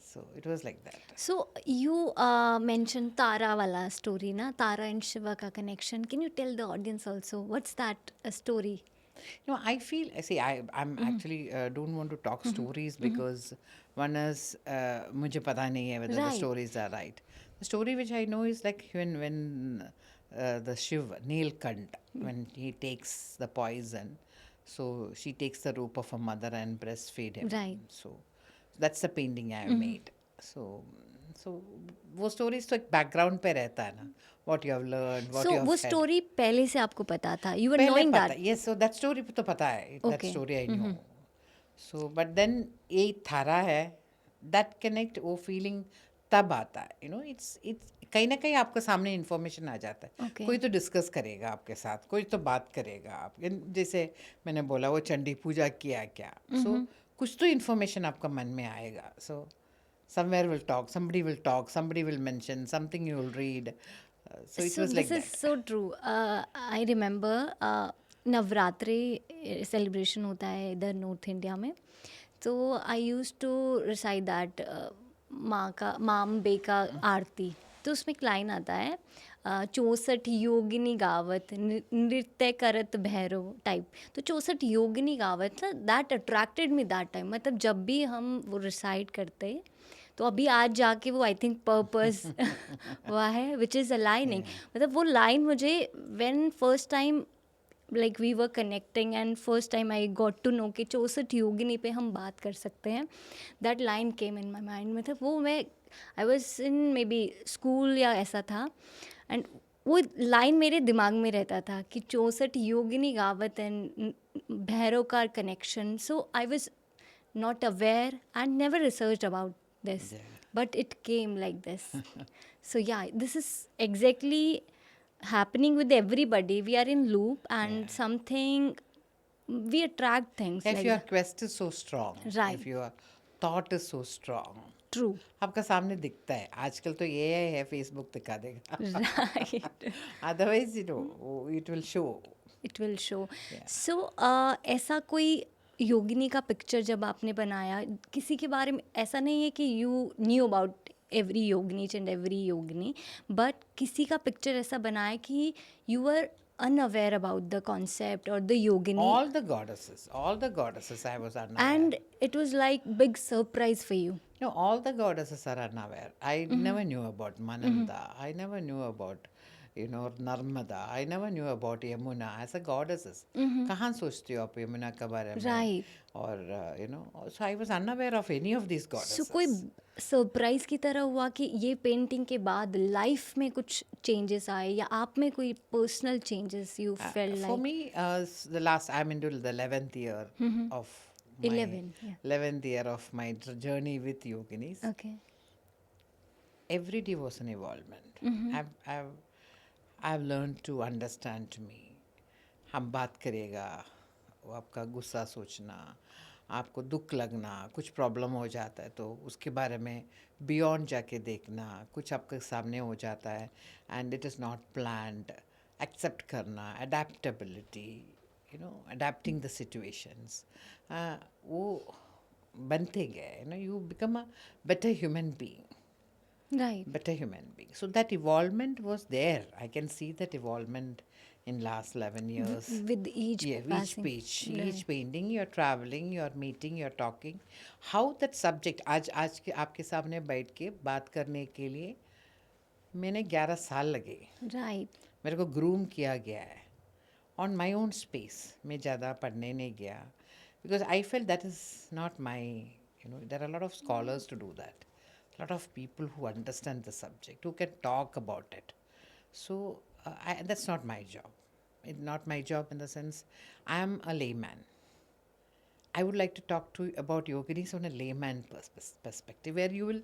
So it was like that. So you mentioned Tara wala story na, Tara and Shiva ka connection. Can you tell the audience also what's that story? I feel, I'm actually don't want to talk stories because one is, मुझे पता नहीं है whether the Right. stories are right. The story which I know is like when the Shiv, Nilkant, when he takes the poison, so she takes the roop of a mother and breastfeed him. Right. So that's the painting I have made. So वो stories तो एक background पे रहता है ना, what you have learned, what So you have वो felt. story पहले से आपको पता था? You were पहले knowing पता that? yes, so that story तो पता है, that Okay. story I know. So but then ये थारा है, that connect, वो feeling तब आता है, it's कहीं ना कहीं आपके सामने इन्फॉर्मेशन आ जाता है. Okay. कोई तो डिस्कस करेगा आपके साथ, कोई तो बात करेगा आप, जैसे मैंने बोला वो चंडी पूजा किया क्या, सो कुछ तो इन्फॉर्मेशन आपका मन में आएगा. सो somewhere will talk, somebody will mention something, you will read. So it was like this that. is so true. I remember Navratri celebration होता है इधर नॉर्थ इंडिया में. तो आई यूज टू रिसाइट दैट माँ अम्बे का आरती. तो उसमें एक लाइन आता है 64 योगिनी गावत नृत्य करत भैरव टाइप. तो 64 योगिनी गावत, that attracted me that time. मतलब जब भी हम वो रिसाइट करते तो अभी आज जाके वो आई थिंक पर्पस हुआ है विच इज़ अलाइनिंग. मतलब वो लाइन मुझे when first time like we were connecting and first time I got to know कि 64 योगिनी पे हम बात कर सकते हैं, that line came in my mind. मतलब वो मैं I was in maybe school या ऐसा था एंड वो लाइन मेरे दिमाग में रहता था कि 64 योगिनी गावत एंड भैरव का connection. So I was not aware and never researched about this, but it came like this. So yeah, this is exactly happening with everybody. We are in loop and something we attract things If like your that. quest is so strong, Right. if your thought is so strong, True. आपका सामने दिखता है. आजकल तो ये है Facebook दिखा देगा. Right. Otherwise, you know, it will show. It will show. Yeah. सो ऐसा कोई योगिनी का पिक्चर जब आपने बनाया, किसी के बारे में ऐसा नहीं है कि you knew about every yogini and every yogini, but किसी का पिक्चर ऐसा बनाया कि you are unaware about the concept और the yogini, All the goddesses I was unaware. And it was like big surprise for you. No, all the goddesses are unaware. I never knew about Mananda. I never knew about, you know, Narmada. I never knew about Yamuna as a goddesses. कहाँ सोचती हो आप यमुना के बारे में? Right. और you know, so I was unaware of any of these so goddesses. कोई surprise की तरह हुआ कि ये पेंटिंग के बाद लाइफ में कुछ चेंजेस आए, या आप में कोई personal changes you fail For like? me, I'm into the 11th year of my 11, yeah. 11th year of my journey with yoginis. Okay. Every day was an evolvement. I've learned to understand me. हम बात करेगा, वो आपका गुस्सा सोचना, आपको दुख लगना, कुछ प्रॉब्लम हो जाता है तो उसके बारे में बियॉन्ड जाके देखना, कुछ आपके सामने हो जाता है and it is not planned, except करना, adaptability, you know, adapting the situations, वो बनते गए. You know, you become a better human being. Right. Better human being. So that evolvement was there. I can see that evolvement in last 11 years. With each Yeah, each passing. page, Right. each painting, you're traveling, you're meeting, you're talking. How that subject, आज के आपके सामने बैठ के बात करने के लिए मैंने 11 साल लगे. राइट. मेरे को ग्रूम किया गया है ऑन माई ओन स्पेस. मैं ज़्यादा पढ़ने नहीं गया because I feel that is not my, you know, there are lot of scholars to do that, lot of people who understand the subject, who can talk about it. So that's not my job. It's not my job in the sense I am a layman. I would like to talk to you about yoginis on a layman perspective, where you will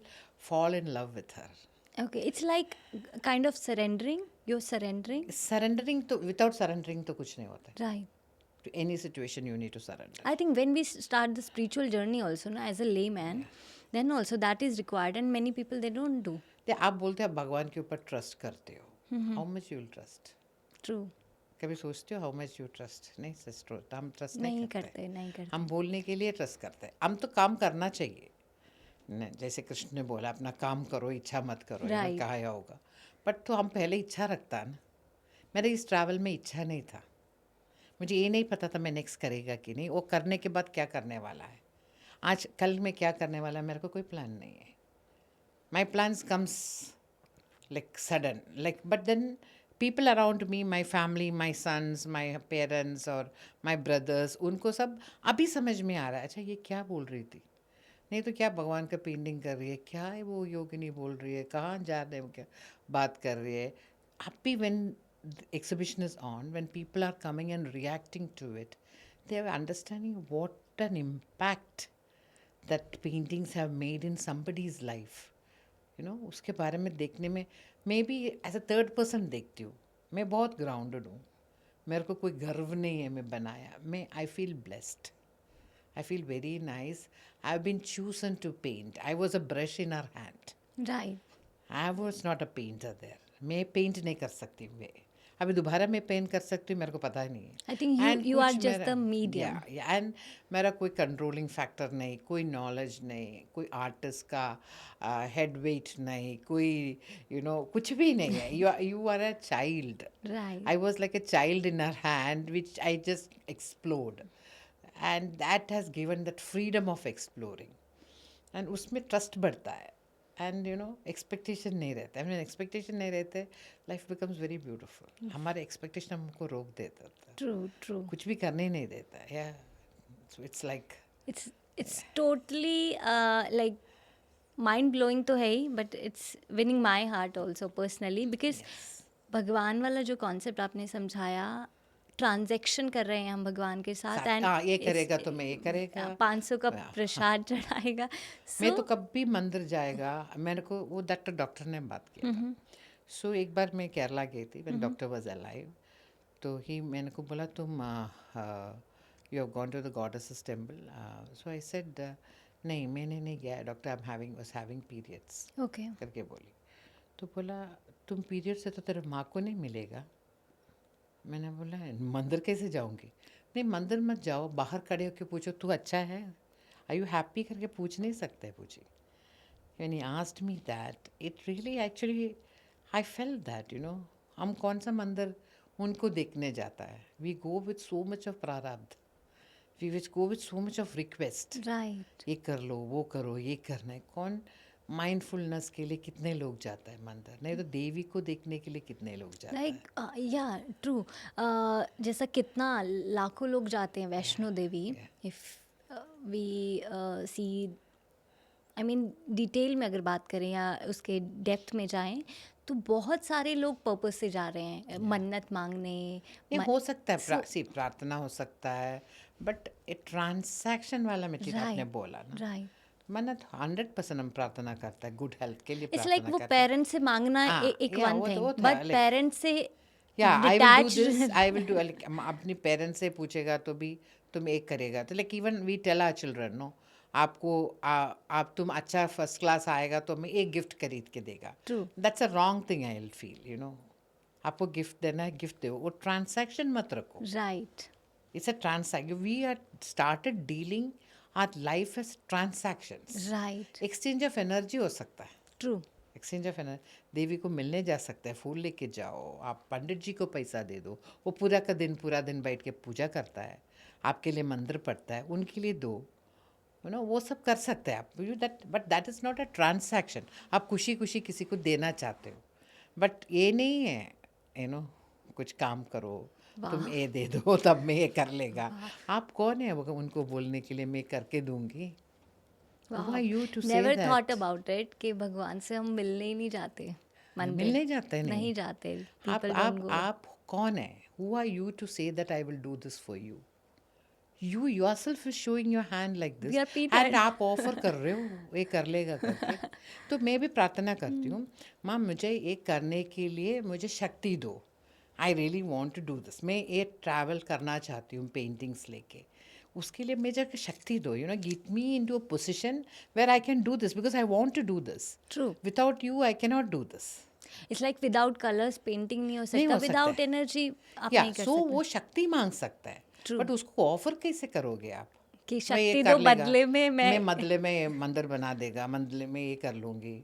fall in love with her. Okay, it's like kind of surrendering. You're surrendering. Surrendering to, without surrendering तो कुछ नहीं होता. Right. To any situation you need to surrender. I think when we start the spiritual journey also, na, as a layman, then also that is required, and many people they don't do. ते आप बोलते हैं भगवान के ऊपर trust करते हो. How much you will trust? True. कभी सोचते हो हाउ मच यू ट्रस्ट? नहीं, हम ट्रस्ट नहीं करते, नहीं करते. हम बोलने के लिए ट्रस्ट करते हैं. हम तो काम करना चाहिए. नहीं, जैसे कृष्ण ने बोला अपना काम करो, इच्छा मत करो. Right. कहा होगा, बट तो हम पहले इच्छा रखता है ना. मेरे इस ट्रैवल में इच्छा नहीं था. मुझे ये नहीं पता था मैं नेक्स्ट करेगा कि नहीं, वो करने के बाद क्या करने वाला है, आज कल में क्या करने वाला है, मेरे को कोई प्लान नहीं है. My plans comes like sudden, like, but then people around me, my family, my sons, my parents or my brothers, उनको सब अभी समझ में आ रहा है. अच्छा ये क्या बोल रही थी, नहीं तो क्या भगवान का पेंटिंग कर रही है, क्या है वो योगिनी बोल रही है, कहाँ जा रहे हैं, क्या बात कर रही है. अभी when the exhibition is on, when people are coming and reacting to it, they are understanding what an impact that paintings have made in somebody's life. You know, उसके बारे में देखने में maybe as a third person देखती हूँ. मैं बहुत grounded हूँ, मेरे को कोई गर्व नहीं है मैं बनाया. मैं I feel blessed, I feel very nice. I have been chosen to paint. I was a brush in our hand. Right. I was not a painter there. मैं पेंट नहीं कर सकती. मैं अभी दोबारा मैं पेंट कर सकती हूँ, मेरे को पता ही नहीं है. I think you are just the medium. And मेरा कोई कंट्रोलिंग फैक्टर नहीं, कोई नॉलेज नहीं, कोई आर्टिस्ट का हेड वेट नहीं, कोई यू नो कुछ भी नहीं है. You are a child. Right. I was like a child in her hand, which I just explored. And that has given that freedom of exploring. And उसमें trust बढ़ता है. And you know expectation नहीं रहता है. Expectation नहीं रहते, life becomes very beautiful. हमारे expectation हमको रोक देता था, True. True. कुछ भी करने ही नहीं देता. या it's like It's totally like mind blowing तो है ही, but it's winning my heart also personally, because भगवान वाला जो कॉन्सेप्ट आपने समझाया, ट्रांजैक्शन कर रहे हैं हम भगवान के साथ, एंड हाँ, ये करेगा तो मैं ये करेगा. 500 का प्रसाद चढ़ाएगा. मैं तो कभी मंदिर जाएगा, मेरे को वो डॉक्टर ने बात किया था. सो एक बार मैं केरला गई थी व्हेन डॉक्टर वाज अलाइव. तो ही मैंने को बोला तुम you have gone to the goddess's temple. So I said, नहीं मैंने नहीं गया doctor, I am having periods okay करके बोली. तो बोला तुम पीरियड से तो तेरे माँ को नहीं मिलेगा. मैंने बोला मंदिर कैसे जाऊंगी. नहीं मंदिर मत जाओ, बाहर खड़े होकर पूछो तू अच्छा है, आर यू हैप्पी करके पूछ नहीं सकते. पूछी. When he asked me that, it really actually, I felt that, हम कौन सा मंदिर उनको देखने जाता है. We go with so much of प्रारब्ध. We go with so much of request. Right. ये कर लो, वो करो, ये करना है. कौन माइंडफुलनेस के लिए कितने लोग जाता है मंदिर, नहीं तो देवी को देखने के लिए कितने लोग जाता है. लाइक या ट्रू. जैसा कितना लाखों लोग जाते हैं Vaishno Devi. If we see, I mean detail में अगर बात करें या उसके डेप्थ में जाएं, तो बहुत सारे लोग पर्पस से जा रहे हैं मन्नत मांगने. ये हो सकता है प्रार्थना हो सकता है, बट ये ट्रांसैक्शन वाला मटेरियल आपने बोला ना. राइट. मन्नत 100% हम प्रार्थना करता है, गुड हेल्थ के लिए इट्स प्रार्थना लाइक वो करते हैं. पेरेंट्स से मांगना हाँ, एक yeah, वन वो तो थिंग, होता है, बट like- पेरेंट्स से या I will do detached- this, I will do. अपनी पेरेंट्स से पूछेगा तो भी तुम एक करेगा. तो like even we tell our children, no आपको आप तुम अच्छा फर्स्ट क्लास आएगा तो मैं एक गिफ्ट खरीद के देगा. True. That's a wrong thing I will feel. आपको गिफ्ट देना है, गिफ्ट दो. वो ट्रांसैक्शन मत रखो. Right. It's a transaction. We are started dealing our life as transactions. Right. Exchange of energy हो सकता है. ट्रू. Exchange of energy. देवी को मिलने जा सकते हैं, फूल लेके जाओ, आप पंडित जी को पैसा दे दो, वो पूरा दिन बैठ के पूजा करता है, आपके लिए मंदिर पढ़ता है, उनके लिए दो. वो सब कर सकते हैं आप. But that is not a transaction. आप खुशी खुशी किसी को देना चाहते हो, बट ये नहीं है कुछ काम करो, तुम ये दे दो तब मैं ये कर लेगा. आप कौन है वो उनको बोलने के लिए मैं करके दूंगी. Who are you to say never that? Thought about it कि भगवान से हम मिलने ही नहीं जाते. मंदिर मिलने जाते हैं नहीं जाते. आप People आप don't go. आप कौन है? Who are you to say that I will do this for you? You yourself is showing your hand like this. We are Peter. And आप ऑफर कर रहे हो ये कर लेगा करके. तो मैं भी प्रार्थना करती हूँ, माँ मुझे ये करने के लिए मुझे शक्ति दो. I really want to do this. मैं ये ट्रैवल करना चाहती हूँ पेंटिंग्स लेके. उसके लिए मुझे शक्ति दो. Get me in to a position where I can do this, because I want to do this. True. Without you I cannot do this. It's like without colours painting नहीं हो नहीं सकता. हो सकता विदाउट है. एनर्जी आप या नहीं कर सो सकते. वो शक्ति मांग सकता है, True. बट उसको ऑफर कैसे करोगे आप? कि मैं ये शक्ति कर दो लेगा, बदले में मैं बदले में मंदिर बना देगा, बदले में ये कर लूँगी,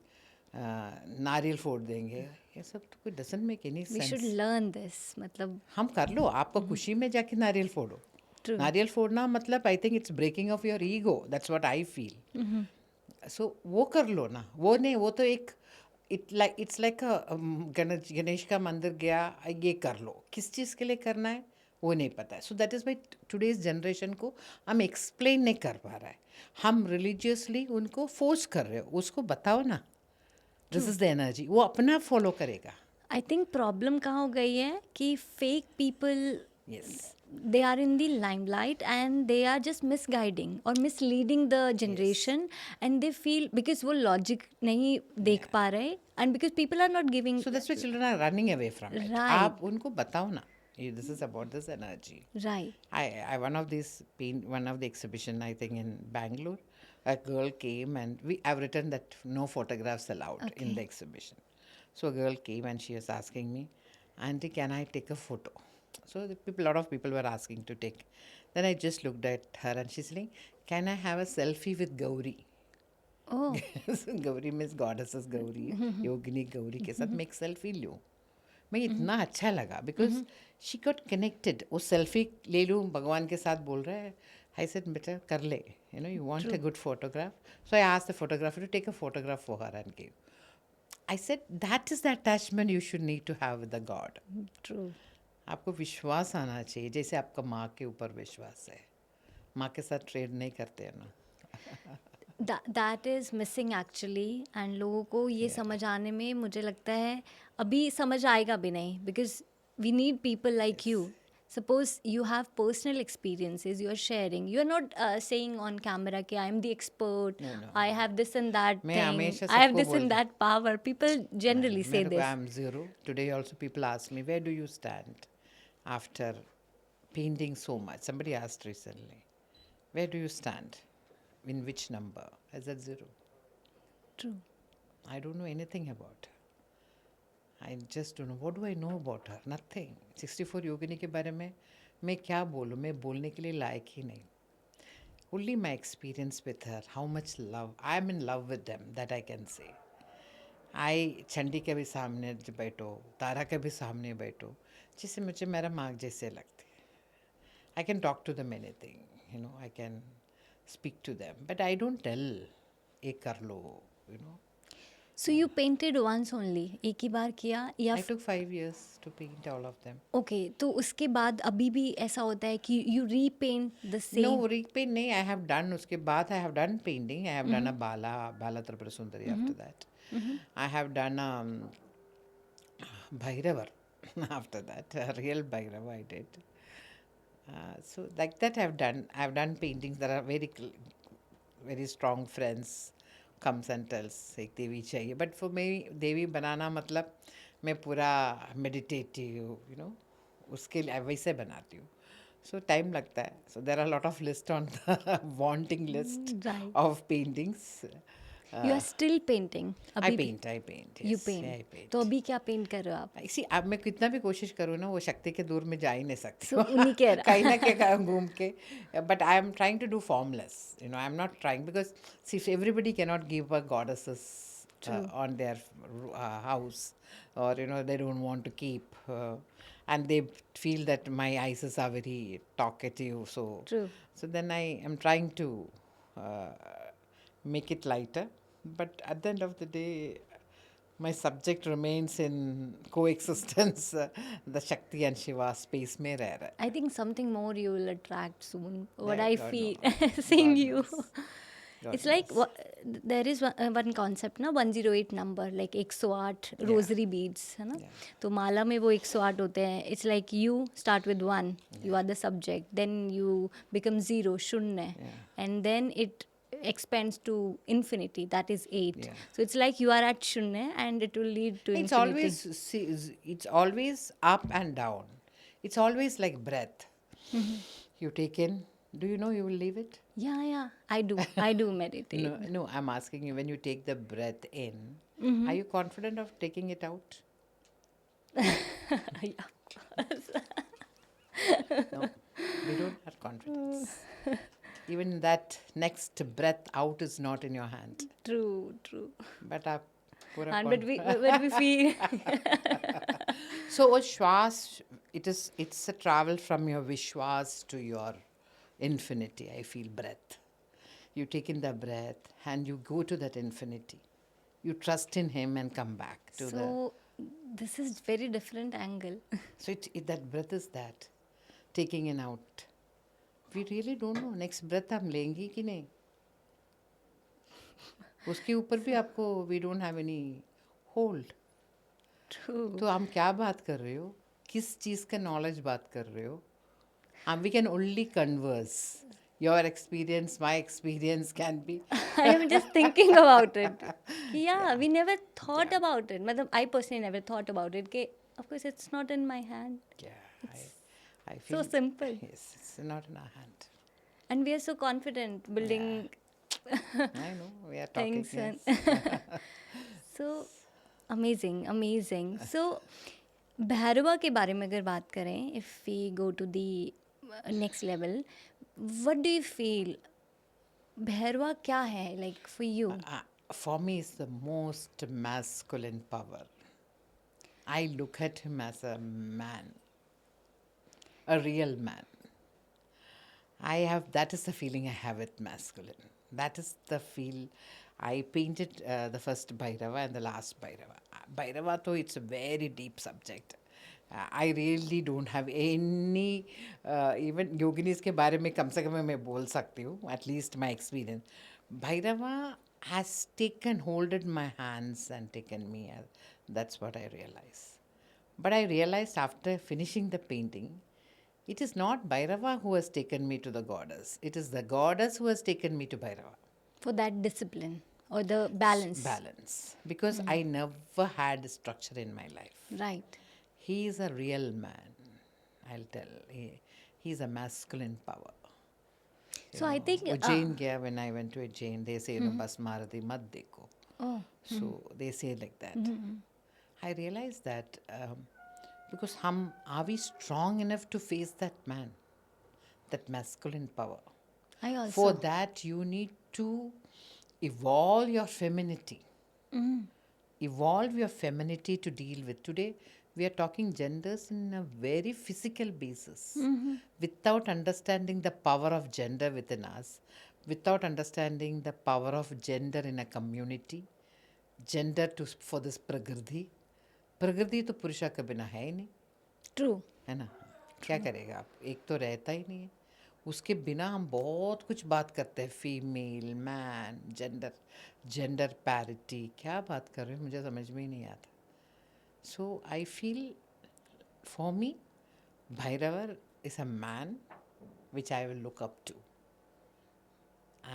नारियल फोड़ देंगे. ये सब तो कोई doesn't make any we should sense. Learn this. मतलब हम कर लो, आपको खुशी में जाके नारियल फोड़ो. True. नारियल फोड़ना मतलब I think it's breaking of your ego. That's what I feel. So वो कर लो ना. वो नहीं, वो तो एक इट्स लाइक गणेश का मंदिर गया, ये कर लो. किस चीज़ के लिए करना है वो नहीं पता है. सो that is why today's generation को हम एक्सप्लेन नहीं कर पा रहा है. हम रिलीजियसली उनको फोर्स कर रहे हो. उसको बताओ ना, दिस इज़ द एनर्जी. वो अपना फॉलो करेगा. आई थिंक प्रॉब्लम कहाँ हो गई है कि fake people yes. they are in the limelight and they are just misguiding or misleading the generation. And they feel because वो logic नहीं देख पा रहे and because people are not giving. So that's why children are running away from it. Right. आप उनको बताओ ना, this is about this energy. Right. I one of the exhibition I think in Bangalore, a girl came and I've written that no photographs allowed in the exhibition. So a girl came and she was asking me, Auntie, can I take a photo? So a lot of people were asking to take. Then I just looked at her and she's saying, can I have a selfie with Gauri? Oh. So Gauri means goddesses Gauri, yogini Gauri के साथ मैं एक selfie लूँ. मैं इतना अच्छा लगा because she got connected. वो सेल्फी ले लूँ, भगवान के साथ बोल रहा है. आई सेड बेटा कर ले, you want a good photograph. So I asked the photographer to take a photograph for her and give. I said that is the attachment you should need to have with the god. True. आपको विश्वास आना चाहिए, जैसे आपका माँ के ऊपर विश्वास है. माँ के साथ ट्रेड नहीं करते हैं ना. That is missing actually. and लोगों को ये समझ आने में मुझे लगता है अभी समझ आएगा भी नहीं because we need people like you. Suppose you have personal experiences you are sharing. You are not saying on camera कि I am the expert. No, no, I have this and that मैं thing. हमेशा I have सबको this and बोलती- that power. People generally say मेरे को this. I am zero. Today also people ask me, where do you stand after painting so much. Somebody asked recently, where do you stand? In which number? I said 0. True. I don't know anything about her. I just don't know. What do I know about her? Nothing. 64 योगिनी के बारे में मैं क्या बोलूँ? मैं बोलने के लिए लायक ही नहीं. Only my experience with her, how much love. I'm in love with them, that I can say. आई चंडी के भी सामने बैठो, तारा के भी सामने बैठो, जिससे मुझे मेरा माँ जैसे लगते. I can talk to them anything, you know, I can speak to them, but I don't tell, ये कर लो, you know. So you painted once only, एक ही बार किया या I took 5 years to paint all of them. Okay तो उसके बाद अभी भी ऐसा होता है कि you repaint the same? No, repaint नहीं, I have done, उसके बाद I have done painting, I have done a Bala Tripura Sundari after that. I have done Bhairavar after that, a real Bhairava I did. So like that I've done paintings that are very strong friends comes and tells एक देवी चाहिए, but for me देवी बनाना मतलब मैं पूरा meditative, you know, उसके लिए वैसे बनाती हूँ. So time लगता है. So there are a lot of list on the wanting list Right. of paintings. You are still painting? I paint. You Yes, paint? yeah, I paint. तो अभी क्या पेंट कर रहे हो आप? इसी अब मैं कितना भी कोशिश करूँ ना, वो शक्ति के दूर में जा ही नहीं सकती. So, उन्हीं के कहीं ना कहीं घूम के. But I am trying to do formless. You know, I am not trying because see, everybody cannot give a goddesses on their house, or you know, they don't want to keep, and they feel that my eyes are very talkative. So, True. so then I am trying to make it lighter. But at the end of the day, my subject remains in coexistence. The Shakti and Shiva space में रह रहा है. I think something more you will attract soon. What Yeah, I God feel knows. seeing God you. knows. God It's like there is one concept ना, 108 number, like 108 rosary beads है ना. Yeah. तो माला में वो 108 होते हैं. It's like you start with 1, you are the subject, then you become 0, शून्य, and then it expands to infinity, that is 8. Yeah. So it's like you are at shunya and it will lead to It's infinity. it's always up and down. It's always like breath. You take in. Do you know you will leave it? Yeah, I do meditate. No, I'm asking you, when you take the breath in, are you confident of taking it out? Yeah. No, we don't have confidence. Even that next breath out is not in your hand. True. But आप पूरा And but we feel So a shwas, it's a travel from your vishwas to your infinity. I feel breath. You take in the breath and you go to that infinity. You trust in him and come back to the. so this is very different angle. So that breath is that taking in out. We really don't know next breath हम लेंगे कि नहीं. उसके ऊपर भी आपको we don't have any hold. True. तो हम क्या बात कर रहे हो, किस चीज़ का नॉलेज बात कर रहे हो. We can only converse. Your experience, my experience can be. I am just thinking about it. Yeah, we never thought about it. मतलब I personally never thought about it. कि of course it's not in my hand. Yeah, I feel. So simple. Yes, it's not in our hand. And we are so confident building I know, we are talking. things. Yes. So amazing. So Bhairahawa के बारे में अगर बात करें, if we go to the next level, what do you feel? Bhairahawa क्या है, like for you? For me, it's the most masculine power. I look at him as a man, a real man. That is the feeling I have with masculine. That is the feel. I painted the first Bhairava and the last Bhairava. Bhairava, though, it's a very deep subject. I really don't have any, even yoginis के बारे में कम से कम मैं बोल सकती हूँ, at least my experience. Bhairava has holded my hands and taken me. That's what I realized. But I realized after finishing the painting, it is not Bhairava who has taken me to the goddess. It is the goddess who has taken me to Bhairava. For that discipline or the balance. Balance. Because I never had structure in my life. Right. He is a real man, I'll tell. he's a masculine power. So I think वो जैन गया, when I went to a Jain, they say, बस मारती मत देखो. oh So they say like that. I realized that because are we strong enough to face that man, that masculine power? I For also that, you need to evolve your femininity. Evolve your femininity to deal with. Today, we are talking genders in a very physical basis without understanding the power of gender within us, without understanding the power of gender in a community, gender for this prakriti. प्रकृति तो पुरुषा के बिना है ही नहीं, true. है ना. क्या करेगा आप, एक तो रहता ही नहीं है. उसके बिना हम बहुत कुछ बात करते हैं, फीमेल, मैन, जेंडर पैरिटी. क्या बात कर रहे हो, मुझे समझ में ही नहीं आता. So I feel for me Bhairavar is a man which I will look up to.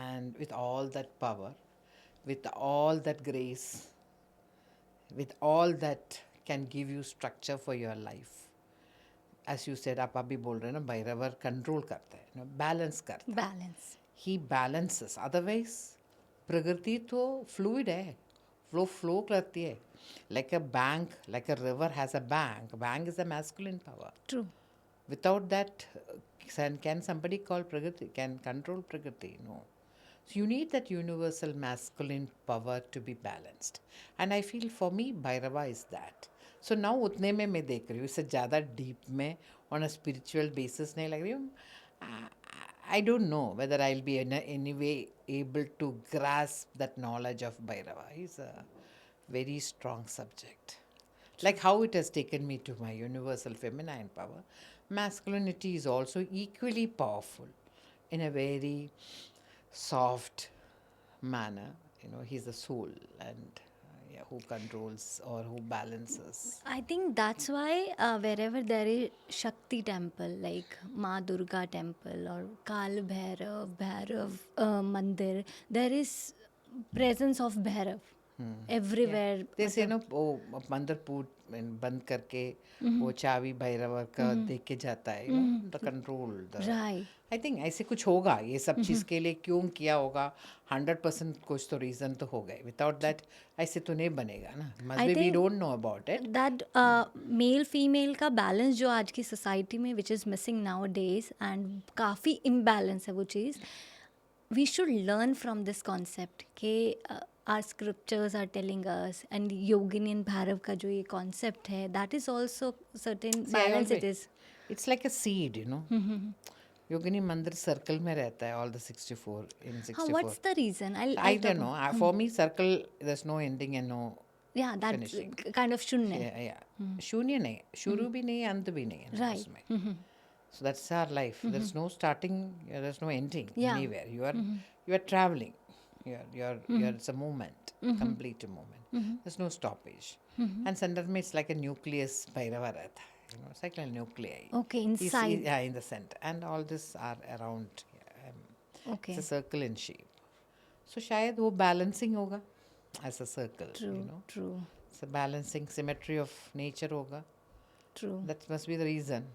And with all that power, with all that grace, with all that can give you structure for your life. As you said, आप अभी बोल रहे हैं ना, भैरवर control करता है, balance करता है. Balance. He balances. Otherwise, प्रकृति तो fluid है, flow करती है. Like a bank, like a river has a bank. Bank is a masculine power. True. Without that, can somebody call Prakriti? Can control Prakriti? No. So you need that universal masculine power to be balanced. And I feel for me, Bhairava is that. So now उतने में मैं देख रही हूँ, इससे ज़्यादा deep में on a spiritual basis नहीं लग रही हूँ. I don't know whether I'll be in any way able to grasp that knowledge of Bhairava. He's a very strong subject. Like how it has taken me to my universal feminine power, masculinity is also equally powerful in a very soft manner. He's the soul and who controls or who balances. I think that's why wherever there is Shakti temple, like Ma Durga temple or Kal Bhairav Mandir, there is presence of Bhairav everywhere. They say वो मंदिर बंद करके वो चाबी भैरव का देख के जाता है, the control. Right. I think ऐसे कुछ होगा, ये सब चीज़ के लिए क्यों किया होगा, 100% कुछ तो रीज़न तो होगा. Without that ऐसे तो नहीं बनेगा ना. Must be we don't know about it. That male female का बैलेंस जो आज की सोसाइटी में which is missing now days and काफ़ी इम्बैलेंस है वो चीज़. We should learn from this concept कि our scriptures are telling us and Yogini Bhairav का जो ये concept है, that is also certain See, I balance it always- is. It's like a seed, योगिनी मंदिर circle में रहता है, all the 64 in 64. What's the reason? I don't know. For me, circle, there's no ending and no Yeah, that's finishing. kind of शून्य. Yeah. शून्य नहीं, शुरू भी नहीं, अंत भी नहीं है Right. उसमें. So that's our life. There's no starting, there's no ending Yeah. anywhere. You are traveling. It's a movement, complete movement. There's no stoppage. And center में it's like a nucleus Bhairahawa रहता है. It's like a nuclei. Okay, He's- inside. yeah, in the center. And all this are around. Okay. It's a circle in shape. So शायद वो balancing होगा as a circle. True. It's a balancing symmetry of nature होगा. True. That must be the reason.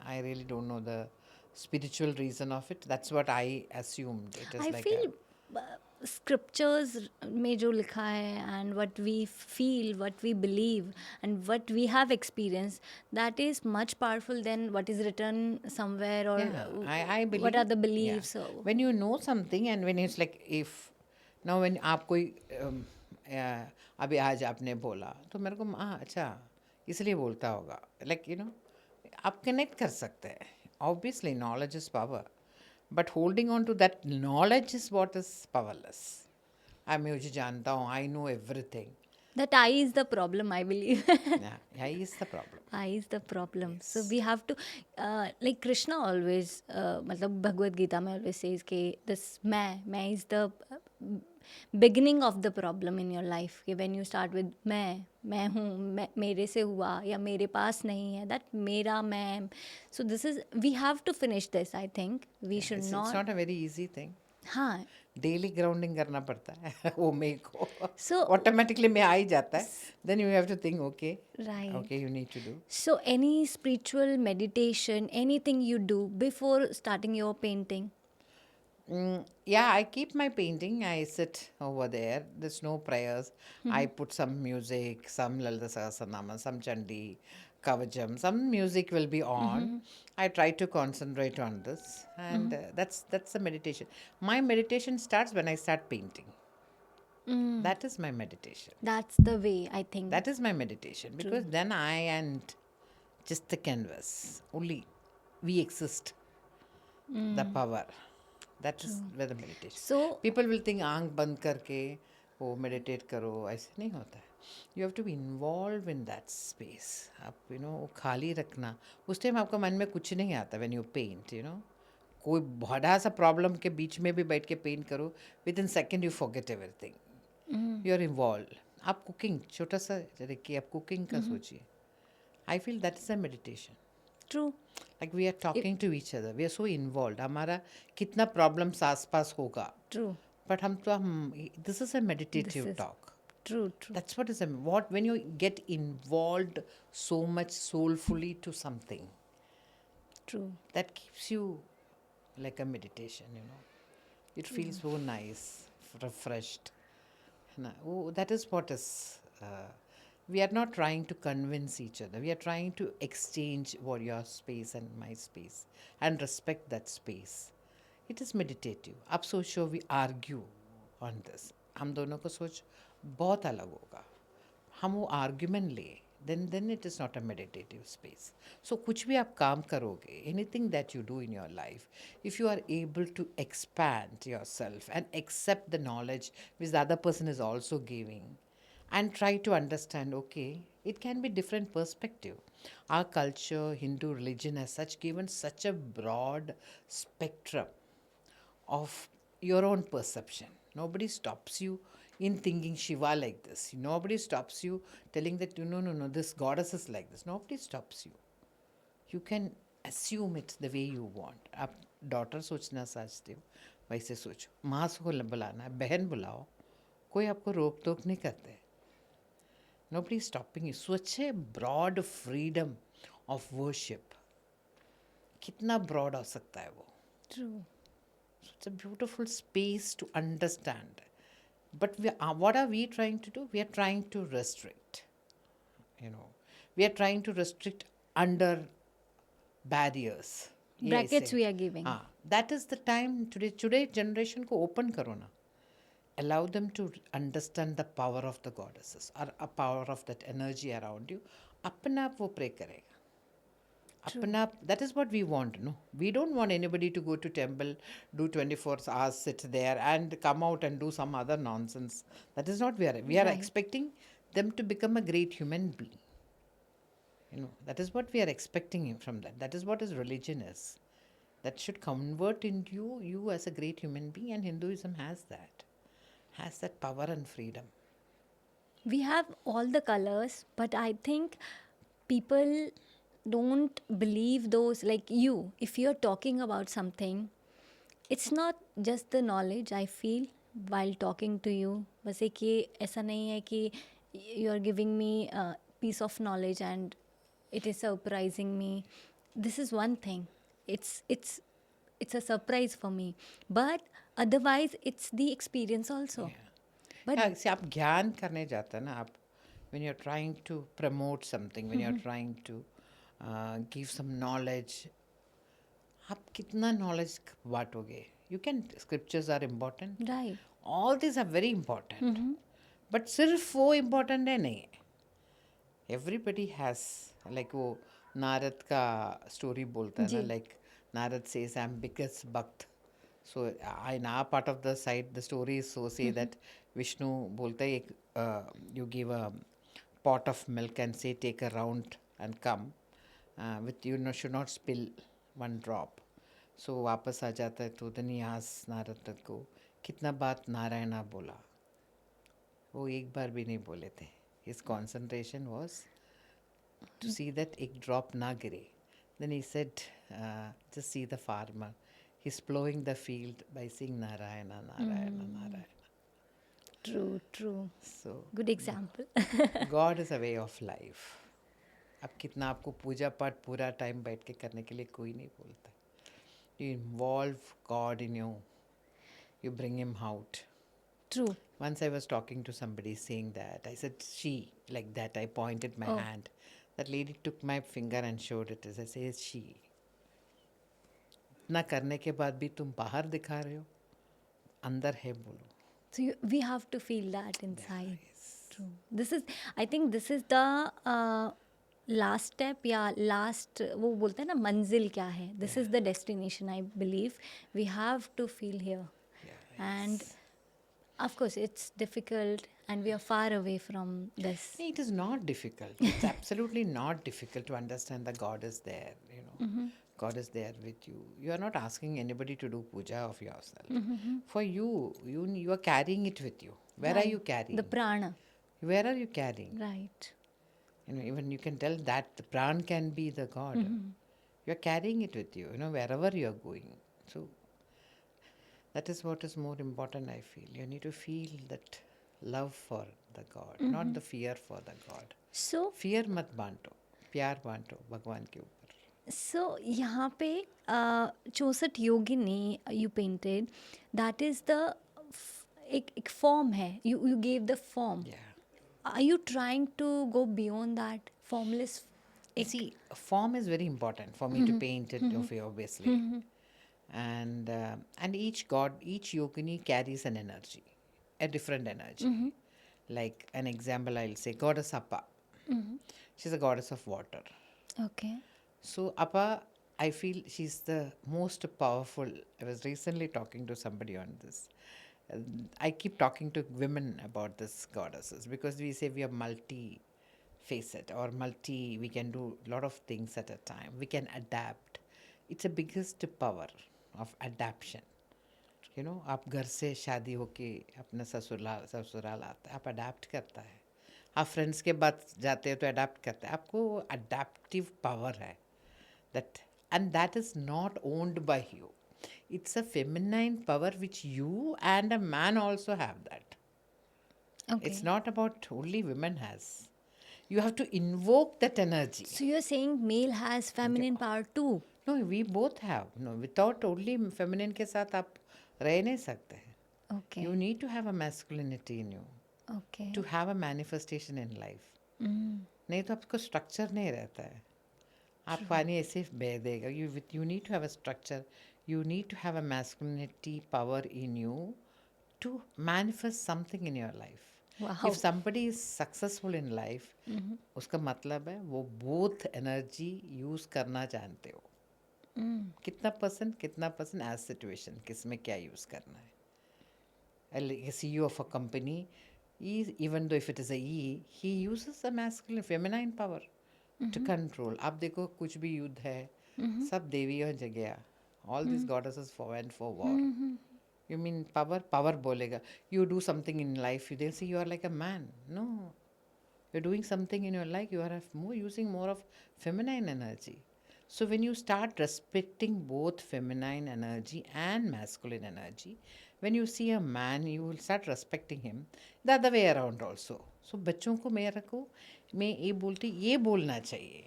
I really don't know the spiritual reason of it. That's what I assumed. It is I like feel scriptures में जो लिखा है and what we feel, what we believe and what we have experienced, that is much powerful than what is written somewhere or I believe. what are the beliefs. Yeah. When you know something and when it's like if now when आप कोई अभी आज आपने बोला तो मेरे को अच्छा इसलिए बोलता होगा, like आप कनेक्ट कर सकते हैं. Obviously knowledge is power. But holding on to that knowledge is what is powerless. मैं मुझे जानता हूँ, I know everything. That I is the problem, I believe. Yeah, I is the problem. I is the problem. So we have to, like Krishna always, मतलब Bhagavad Gita में always says कि this मैं is the beginning of the problem in your life. कि when you start with मैं हूँ, मेरे से हुआ या मेरे पास नहीं है, that मेरा मैं. So this is, we have to finish this, I think. We should It's not. not a very easy thing. हाँ. डेली ग्राउंडिंग करना पड़ता है वो मेरे को So, ऑटोमेटिकली में आ ही जाता है. Then you have to think okay right. Okay you need to do. So, any spiritual meditation, anything you do before starting your painting? Yeah, I keep my painting. I sit over there. There's no prayers. I put some music, some Lalita Sahasranama, some Chandi, Kavacham. Some music will be on. I try to concentrate on this, and that's the meditation. My meditation starts when I start painting. That is my meditation. That's the way I think. That is my meditation because then I and just the canvas only we exist. The power. That is where the meditation. So, People will think आंख बंद करके वो meditate करो ऐसे नहीं होता है. You have to be involved in that space. आप वो खाली रखना. उस टाइम आपका मन में कुछ नहीं आता when you paint. कोई बड़ा सा प्रॉब्लम के बीच में भी बैठ के पेंट करो within second you forget everything. You are involve. आप कुकिंग छोटा सा देखिए आप कुकिंग का सोचिए. I feel that is a meditation. true. Like we are talking to each other. We are so involve. हमारा कितना प्रॉब्लम्स आसपास होगा True. बट हम this is a meditative talk. True. True. That's what is what when you get involved so much soulfully to something True. that keeps you like a meditation. It feels so nice, refreshed. Oh, that is what is we are not trying to convince each other. We are trying to exchange what your space and my space and respect that space. It is meditative. आप सोचो we argue on this. हम दोनों को सोच बहुत अलग होगा. हम वो आर्ग्यूमेंट ले then it is not a meditative space. So कुछ भी आप काम करोगे, anything that you do in your life, if you are able to expand yourself and accept the knowledge which the other person is also giving and try to understand, okay, it can be different perspective. Our culture, Hindu religion has such given such a broad spectrum of your own perception. Nobody stops you in thinking Shiva like this. Nobody stops you telling that, no, this goddess is like this. Nobody stops you. You can assume it the way you want. आप daughter सोचना चाहते हो वैसे सोचो. माँ को बुलाना है, बहन बुलाओ, कोई आपको रोक टोक नहीं करते. Nobody is stopping you. Such a broad freedom of worship. कितना broad हो सकता है वो. True. So it's a beautiful space to understand. But what are we trying to do? We are trying to restrict. We are trying to restrict under barriers. Brackets we are giving. That is the time today generation को open करो ना. Allow them to understand the power of the goddesses or a power of that energy around you. अपना आप वो pray करेगा. अपना that is what we want. No, we don't want anybody to go to temple, do 24 hours, sit there and come out and do some other nonsense. That is not we are expecting them to become a great human being. That is what we are expecting from that. That is what his religion is. That should convert into you as a great human being, and Hinduism has that power and freedom. We have all the colors, but I think people don't believe those. Like you, if you're talking about something, it's not just the knowledge I feel while talking to you. बस एक ये ऐसा नहीं है कि you're giving me a piece of knowledge and it is surprising me. This is one thing. It's a surprise for me. But otherwise, it's the experience also. But Yeah, see, आप ज्ञान करने जाते हैं ना आप when you're trying to promote something, when you're trying to give some knowledge, आप कितना knowledge बांटोगे? You can, scriptures are important. right. All these are very important. But सिर्फ वो important है नहीं है. Everybody has, like वो नारद का story बोलता है ना, like Narad says, I'm biggest bhakt. So in our part of the side, the story is so say that Vishnu बोलता है you give a pot of milk and say take a round and come with should not spill one drop. So वापस आ जाता है तो then he asks Narad को कितना बात नारायणा बोला. वो एक बार भी नहीं बोले थे. His concentration was to see that एक drop ना गिरे. Then he said, just see the farmer. He's plowing the field by saying Narayana, Narayana, Narayana. True. So Good example. God is a way of life. अब कितना आपको पूजा पाठ पूरा time बैठ के करने के लिए कोई नहीं बोलता. You involve God in you. You bring him out. True. Once I was talking to somebody saying that, I said, she, like that. I pointed my hand. That lady took my finger and showed it as I say, she. इतना करने के बाद भी तुम बाहर दिखा रहे हो, अंदर है बोलो. So we have to feel that inside. Yes. True. I think this is the last step या last वो बोलते हैं ना मंजिल क्या है. This is the destination, I believe. We have to feel here. Yeah, And of course, it's difficult and we are far away from this. it is not difficult. It's absolutely not difficult to understand that God is there, you know. God is there with you. You are not asking anybody to do puja of yourself. For you, you are carrying it with you. Where are you carrying? The prana. Where are you carrying? Right. You know, even you can tell that the pran can be the God. You are carrying it with you, you know, wherever you are going. So that is what is more important, I feel. You need to feel that love for the God, not the fear for the God. So, Fear mat बांटो, प्यार बांटो भगवान के ऊपर. यहाँ पे 64 योगिनी you painted, that is the एक form है. You gave the form. Yeah. Are you trying to go beyond that formless? See, form is very important for me to paint it, obviously. And each god, each yogini carries an energy, a different energy. Like an example, I'll say Goddess Appa. She's a goddess of water. Okay. So Appa, I feel she's the most powerful. I was recently talking to somebody on this. I keep talking to women about this goddesses because we say we are multi-facet or we can do a lot of things at a time. We can adapt. It's the biggest power of adaptation. You know, आप घर से शादी होके अपना ससुराल आता है, आप अडाप्ट करता है. आप फ्रेंड्स के बाद जाते हो तो अडाप्ट करते हैं. आपको अडाप्टिव पावर है. That is not owned by you. It's a feminine power which you and a man also have that. Okay. It's not about only women has. You have to invoke that energy. So you're saying male has feminine power too? No, we both have. No, without only feminine के साथ आप रह नहीं सकते हैं. Okay. You need to have a masculinity in you Okay. to have a manifestation in life. नहीं तो आपको स्ट्रक्चर नहीं रहता है. आप पानी ऐसे बह देगा. You need to have a structure. You need to have a masculinity power in you to manifest something in your life. Wow. If somebody is successful in life, उसका मतलब है वो both energy use करना जानते हो. कितना percent as situation, किस में क्या use करना है. A CEO of a company, even though if it is a he uses a masculine, feminine power to control. अब देखो कुछ भी युद्ध है, सब देवियों जगह. All these goddesses went for war. You mean power बोलेगा. You do something in life, they'll say you are like a man. No. You're doing something in your life, you are using more of feminine energy. So when you start respecting both feminine energy and masculine energy, when you see a man, you will start respecting him. The other way around also. So बच्चों को मैं ये बोलना चाहिए.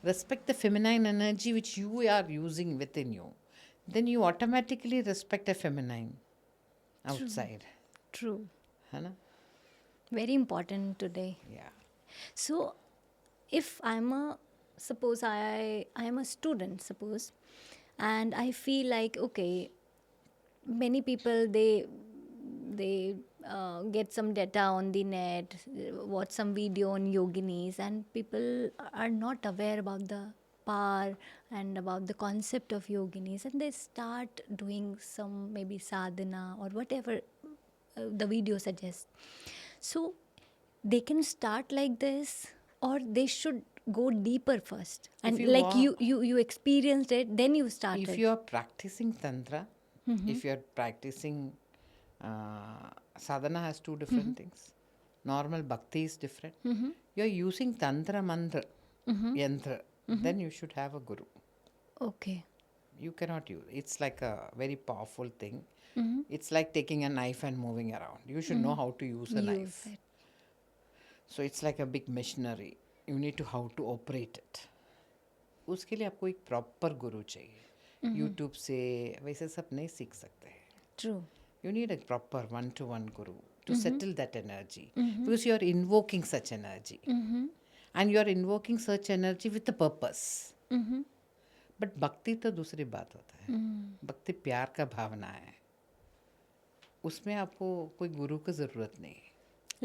Respect the feminine energy which you are using within you. Then you automatically respect a feminine outside. True. है ना? Very important today. Yeah. So if suppose I am a student, suppose, and I feel like, okay, many people they get some data on the net, watch some video on yoginis, and people are not aware about the power and about the concept of yoginis, and they start doing some maybe sadhana or whatever the video suggests. So they can start like this, or they should go deeper first, and you like want- you experienced it, then you started. If you are practicing tantra, if you are practicing sadhana has two different things. Normal bhakti is different. You are using tantra mantra, yantra. Then you should have a guru. Okay. You cannot use. It's like a very powerful thing. It's like taking a knife and moving around. You should know how to use a Use knife. it. So it's like a big machinery. You need to how to operate it. उसके लिए आपको एक proper गुरु चाहिए. YouTube से वैसे सब नहीं सीख सकते. True. You need a proper one-to-one guru to settle that energy, because you are invoking such energy, and you are invoking such energy with a purpose. But भक्ति तो दूसरी बात होता है. भक्ति प्यार का भावना है. उसमें आपको कोई गुरु की ज़रूरत नहीं.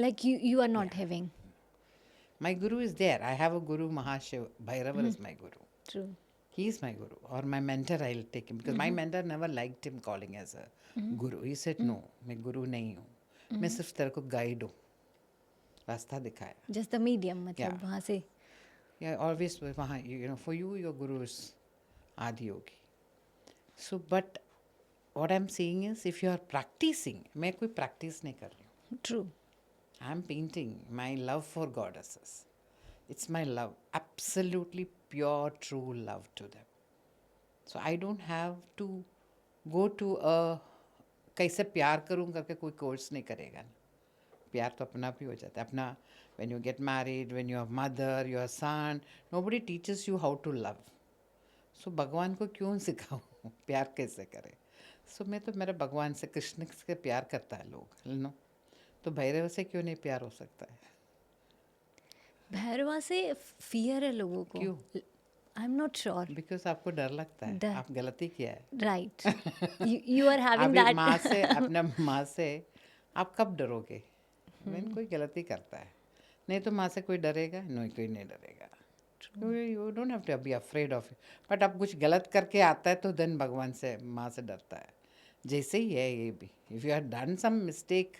Like you are not having. My guru is there. I have a guru, Mahashiv. Bhairava is my guru. True. He is my guru. Or my mentor, I'll take him. Because my mentor never liked him calling as a guru. He said, no, मैं गुरु नहीं हूँ. मैं सिर्फ तेरे को guide हूँ. रास्ता दिखाया. Just the medium, मतलब Yeah. वहाँ से. Yeah, always वहाँ, you know, for you, your guru is Adi Yogi. So, but what I'm saying is, if you are practicing, मैं कोई practice नहीं कर रही हूँ. True. I'm painting my love for goddesses. It's my love, absolutely pure, true love to them. So I don't have to go to a कैसे प्यार करूँ करके कोई कोर्स नहीं करेगा ना. प्यार तो अपना भी हो जाता है. अपना when you get married, when you have mother, your son, nobody teaches you how to love. So भगवान को क्यों सिखाऊँ प्यार कैसे करे. So मैं तो मेरे भगवान से, कृष्ण से प्यार करता है लोग, नो. तो भैरव से क्यों नहीं प्यार हो सकता है. भैरवा से फियर है लोगों को. क्यों? आई एम नॉट श्योर. बिकॉज आपको डर लगता है. डर. आप गलती किया है. राइट. यू आर हैविंग अभी दैट. माँ से, अपना माँ से आप कब डरोगे. when कोई गलती करता है. नहीं तो माँ से कोई डरेगा. नहीं, कोई नहीं डरेगा. You don't have to be afraid of it. But अब कुछ गलत करके आता है तो देन भगवान से, माँ से डरता है. जैसे ही है ये भी. If you have done some mistake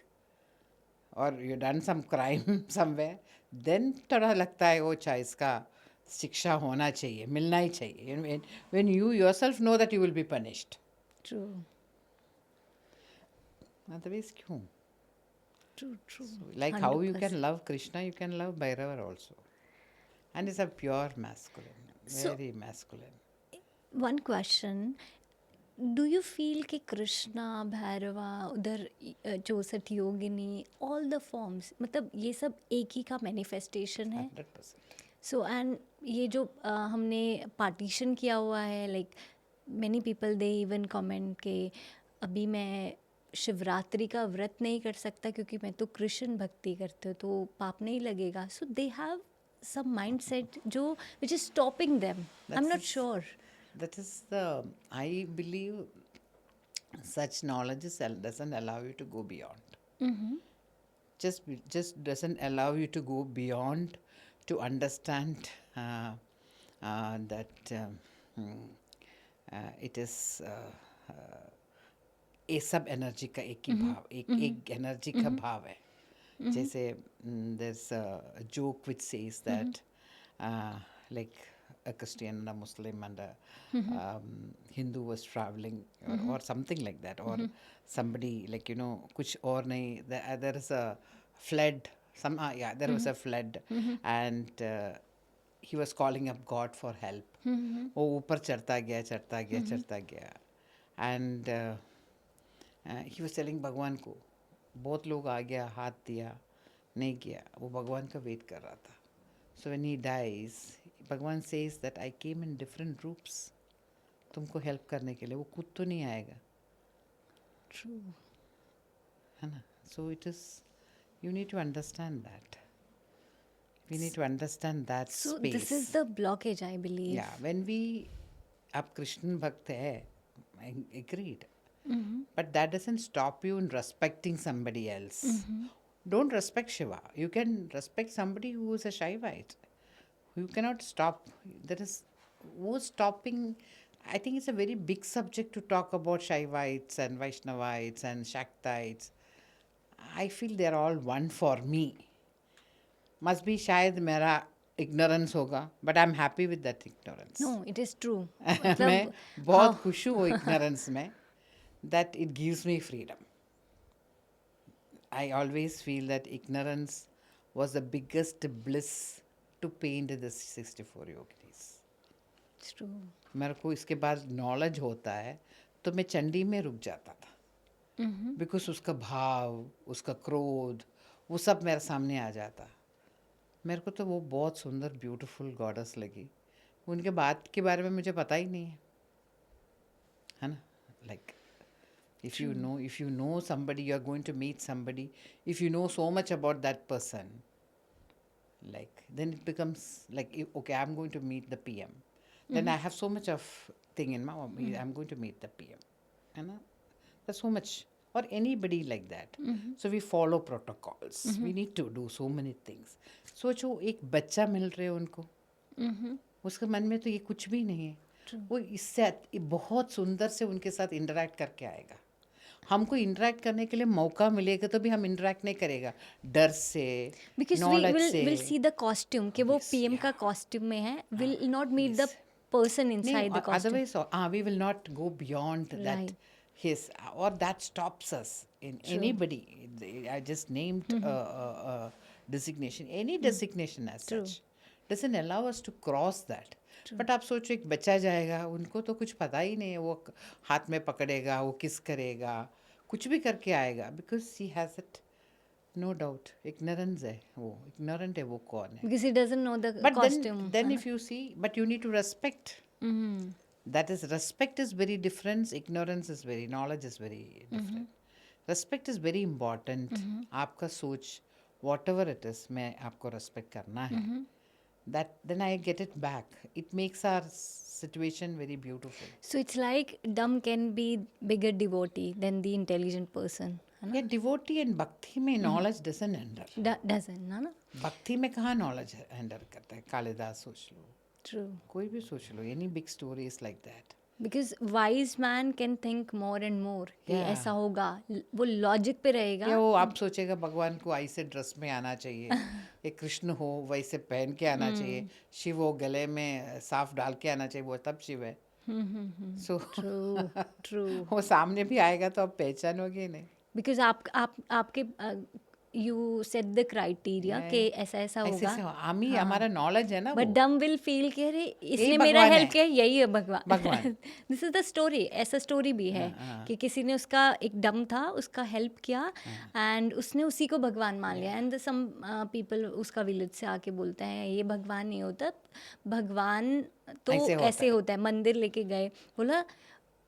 और you done some crime somewhere, then थोड़ा लगता है वो अच्छा इसका शिक्षा होना चाहिए, मिलना ही चाहिए. when you yourself know that you will be punished. True. Otherwise क्यों. True, true. Like how you 100%. can love Krishna, you can love Bhairava also. And it's a pure masculine, So- very masculine. One question. Do you feel कि कृष्णा, भैरवा, उधर चौसठ योगिनी, all the forms, मतलब ये सब एक ही का manifestation है. 100%. सो एंड ये जो हमने पार्टीशन किया हुआ है, like many people they even comment के अभी मैं शिवरात्रि का व्रत नहीं कर सकता क्योंकि मैं तो कृष्ण भक्ति करती हूँ तो पाप नहीं लगेगा. So they have some mindset जो which is stopping them. I am not sure. That is the, I believe such knowledge doesn't allow you to go beyond. Just doesn't allow you to go beyond to understand that it is ये सब energy का एक ही भाव, एक energy का भाव है. जैसे there's a joke which says that like a Christian and a Muslim and a Hindu was traveling or something like that, or somebody like, you know, कुछ और नहीं, there is a flood, there was a flood, and he was calling up God for help. वो ऊपर चढ़ता गया, and he was telling भगवान को, बहुत लोग आ गया, हाथ दिया, नहीं किया, वो भगवान का वेट कर रहा था. So when he dies, भगवान says that I came in different रूप्स तुमको हेल्प करने के लिए. वो खुद तो नहीं आएगा. ट्रू. है ना. So it is, you need to understand that. We need to understand that so space. This is the blockage I believe. Yeah, when we, आप कृष्ण भक्त है, I agreed. But that doesn't stop you in respecting somebody else. Don't respect Shiva. You can respect somebody who is a Shaivite. You cannot stop. There is, who's stopping? I think it's a very big subject to talk about Shaivites and Vaishnavites and Shaktites. I feel they're all one for me. Must be शायद मेरा ignorance होगा, but I'm happy with that ignorance. No it is true. मैं बहुत खुश हूँ वो ignorance में, that it gives me freedom. I always feel that ignorance was the biggest bliss to paint the 64 yoginis. True. मेरे को इसके बाद नॉलेज होता है तो मैं चंडी में रुक जाता था, बिकॉज उसका भाव, उसका क्रोध, वो सब मेरे सामने आ जाता. मेरे को तो वो बहुत सुंदर ब्यूटीफुल गॉडेस लगी. उनके बाद के बारे में मुझे पता ही नहीं है ना. Like if you know somebody, you are going to meet somebody, if you know so much about that person, like then it becomes like okay, I'm going to meet the PM, then I have so much of thing in my I'm going to meet the PM, and there's so much, or anybody like that. So we follow protocols, we need to do so many things. सोचो एक बच्चा मिल रहे हो उनको, उसके मन में तो ये कुछ भी नहीं है. वो इससे बहुत सुंदर से उनके साथ इंटरेक्ट करके आएगा. हमको इंटरेक्ट करने के लिए मौका मिलेगा तो भी हम इंटरेक्ट नहीं करेगा, डर से, Because नॉलेज से. we'll see the costume कि वो Yes, PM का costume में है, will not meet the person inside the costume. Otherwise we will not go beyond that. Right. His or that stops us in anybody. I just named a designation, any designation as such doesn't allow us to cross that. But आप सोचो एक बच्चा जाएगा, उनको तो कुछ पता ही नहीं है, वो हाथ में पकड़ेगा, वो किस करेगा, कुछ भी करके आएगा, because he has it, no doubt ignorance है, वो इग्नोरेंट है, वो कौन है. Because he doesn't know the But costume. then if you see, but you need to respect. That is, respect is very different. Ignorance is very, knowledge is very different. Respect is very important. आपका सोच, whatever it is, मैं आपको respect करना है. That then I get it back. It makes our situation very beautiful. So it's like dumb can be bigger devotee than the intelligent person. है ना? Yeah, devotee and bhakti में knowledge doesn't enter. Doesn't, है ना? भक्ति में कहाँ knowledge enter करता है. कालिदास सोच लो, True. कोई भी सोच लो, any big story is like that. Because wise man can think more and more कि Yeah. ऐसा होगा, वो लॉजिक पे रहेगा. या वो आप सोचेगा भगवान को ऐसे ड्रेस में आना चाहिए, एक कृष्ण हो वैसे पहन के आना चाहिए, शिव हो गले में साफ डाल के आना चाहिए, वो तब शिव है. सो True. वो सामने भी आएगा तो आप पहचानोगे नहीं. Because आपके you set the criteria कि ऐसा ऐसा ऐसे होगा. से आमी हमारा नॉलेज है ना. बट वो डम विल फील कि अरे इसने भगवान मेरा है. हेल्प किया, यही है भगवान. भगवान. This is the story. ऐसा स्टोरी भी है कि किसी ने उसका एक डम था, उसका हेल्प किया एंड उसने उसी को भगवान मान लिया. एंड सम पीपल उसका विलेज से आके बोलते हैं ये भगवान नहीं होता, भगवान तो ऐसे होता है. मंदिर लेके गए, बोला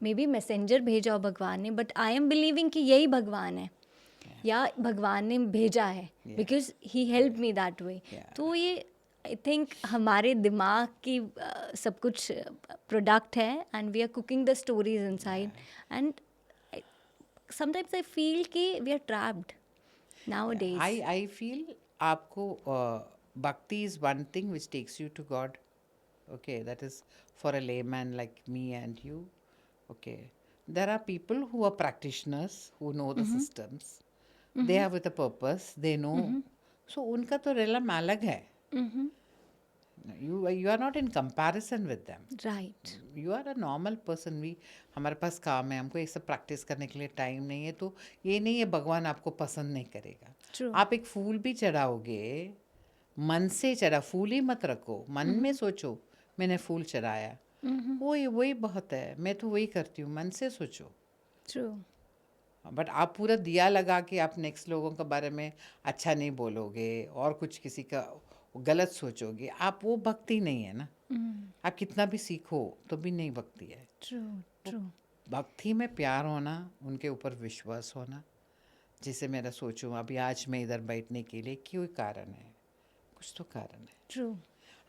मे बी मैसेंजर भेजा हो भगवान ने, बट आई एम बिलीविंग कि यही भगवान है या भगवान ने भेजा है, because he help me that way. तो ये आई थिंक हमारे दिमाग की सब कुछ प्रोडक्ट है and we are cooking the stories inside. And sometimes I feel कि we are trapped nowadays. I feel आपको bhakti is one thing which takes you to God. Okay, that is for a layman like me and you. Okay, there are people who are practitioners who know the systems. They are with a purpose. They know. So उनका तो realm अलग है. You are not in comparison with them. Right. You are a normal person. हमारे पास काम है, हमको ये सब प्रैक्टिस करने के लिए टाइम नहीं है, तो ये नहीं है भगवान आपको पसंद नहीं करेगा. True. आप एक फूल भी चढ़ाओगे, मन से चढ़ा, फूल ही मत रखो, मन में सोचो मैंने फूल चढ़ाया, वही बहुत है. मैं तो वही करती हूँ, मन से सोचो. ट्रू. बट आप पूरा दिया लगा के आप नेक्स्ट लोगों के बारे में अच्छा नहीं बोलोगे और कुछ किसी का गलत सोचोगे, आप वो भक्ति नहीं है ना. आप कितना भी सीखो तो भी नहीं भक्ति है. ट्रू. भक्ति में प्यार होना, उनके ऊपर विश्वास होना. जैसे मेरा सोचूं अभी आज मैं इधर बैठने के लिए क्यों कारण है, कुछ तो कारण है. ट्रू.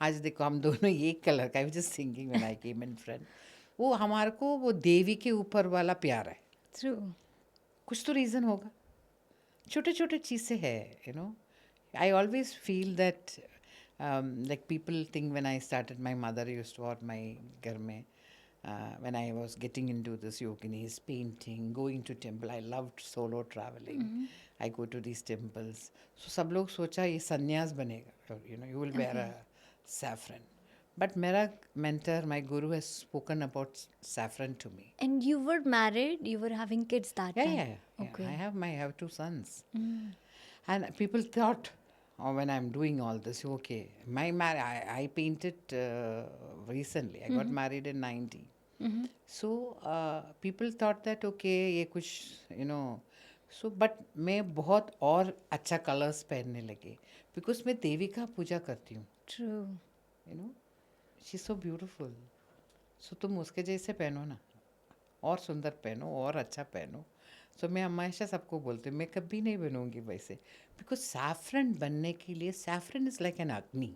आज देखो हम दोनों एक कलर का, just singing when I came in front, वो हमारे को वो देवी के ऊपर वाला प्यार है. ट्रू. कुछ तो रीज़न होगा. छोटे छोटे चीज़ें है, you know. I always feel that like people think when I started, my mother used to और माय घर में when I was getting into this yoginis, painting, going to temple. I loved solo traveling. I go to these temples. So सब लोग सोचा ये संन्यास बनेगा, you know, you will wear a saffron. But मेरा mentor, my guru has spoken about saffron to me. And you were married, you were having kids that time. Yeah. Okay. I have 2 sons. And people thought, when I'm doing all this, okay, I painted recently. I got married in 90. So people thought that okay, ये कुछ you know. So but मैं बहुत और अच्छा colours पहनने लगे because मैं देवी का पूजा करती हूँ. True. You know, she's so beautiful. So तुम उसके जैसे पहनो ना, और सुंदर पहनो और अच्छा पहनो. सो मैं हमेशा सबको बोलती हूँ मैं कभी नहीं बनूंगी वैसे, बिकॉज सैफरन बनने के लिए सैफरन इज लाइक एन अग्नि.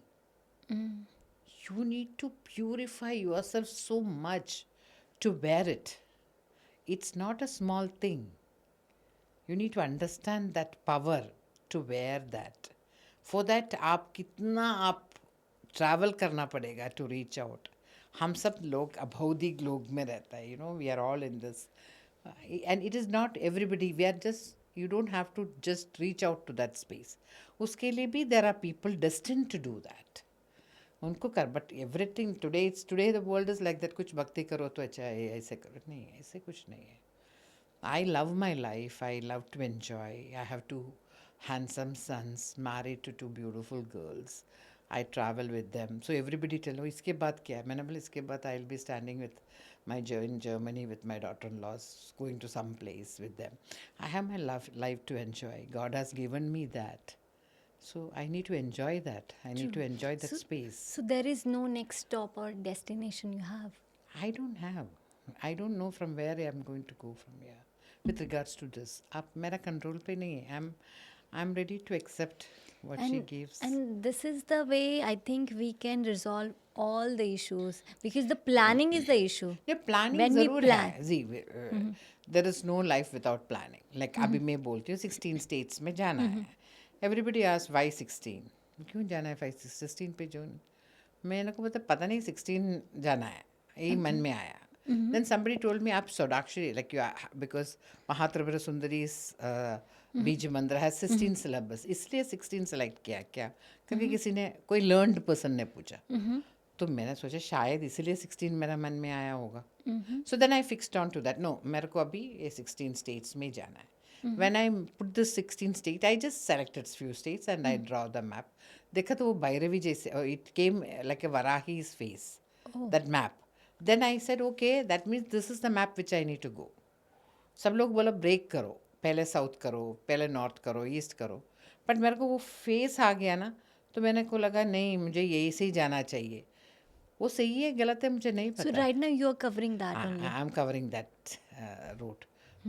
You need to purify yourself so much to wear it. It's not a small thing. You need to understand that power to wear that. For that आप कितना आप travel करना पड़ेगा to reach out. हम सब लोग अभौतिक लोग में रहता है, you know, we are all in this. And it is not everybody, we are just, you don't have to just reach out to that space. उसके लिए भी there are people destined to do that. उनको कर, but everything today it's today the world is like that, कुछ भक्ति करो तो अच्छा है, ऐसे करो, नहीं ऐसे कुछ नहीं है. I love my life, I love to enjoy. I have two handsome sons, married to two beautiful girls. I travel with them. So everybody tell इसके बाद क्या है. मैंने बोला इसके बाद I will be standing with my in Germany with my daughter-in-laws, going to some place with them. I have my life to enjoy. God has given me that. So I need to enjoy that. I need to enjoy that space. So there is no next stop or destination you have. I don't have. I don't know from where I am going to go from here with regards to this. आप मेरा control पे नहीं है. I'm ready to accept what she gives. And this is the way I think we can resolve all the issues, because the planning is the issue. Yeah, planning when we ज़रूर plan. है. See, there is no life without planning. Like अभी मैं बोलती हूँ 16 states में जाना है. Everybody asks why 16? क्यों जाना है 16 पे जून? मैंने को पता नहीं 16 जाना है, यही मन में आया. Then somebody told me आप Sodakshari, like you are, because Mahatrivira Sundari's बीज मंदिर है 16 syllabus, इसलिए 16 सेलेक्ट किया क्या? क्योंकि किसी ने, कोई learned person ने पूछा. तो मैंने सोचा शायद इसलिए 16 मेरा मन में आया होगा. So then I fixed on to that. No, मेरे को अभी ये 16 states में जाना है. When I put this 16 state, I just selected few states and I draw the map. देखा तो वो भैरवी जैसे, it came like a Varahi's face, that map. Then I said, okay, that means this is the map which I need to go. सब लोग बोला break करो, पहले south करो, पहले नॉर्थ करो, ईस्ट करो. बट मेरे को वो फेस आ गया ना, तो मैंने को लगा नहीं, मुझे यही से ही जाना चाहिए. वो सही है गलत है मुझे नहीं पता. So right now you are covering that only. I am covering that route.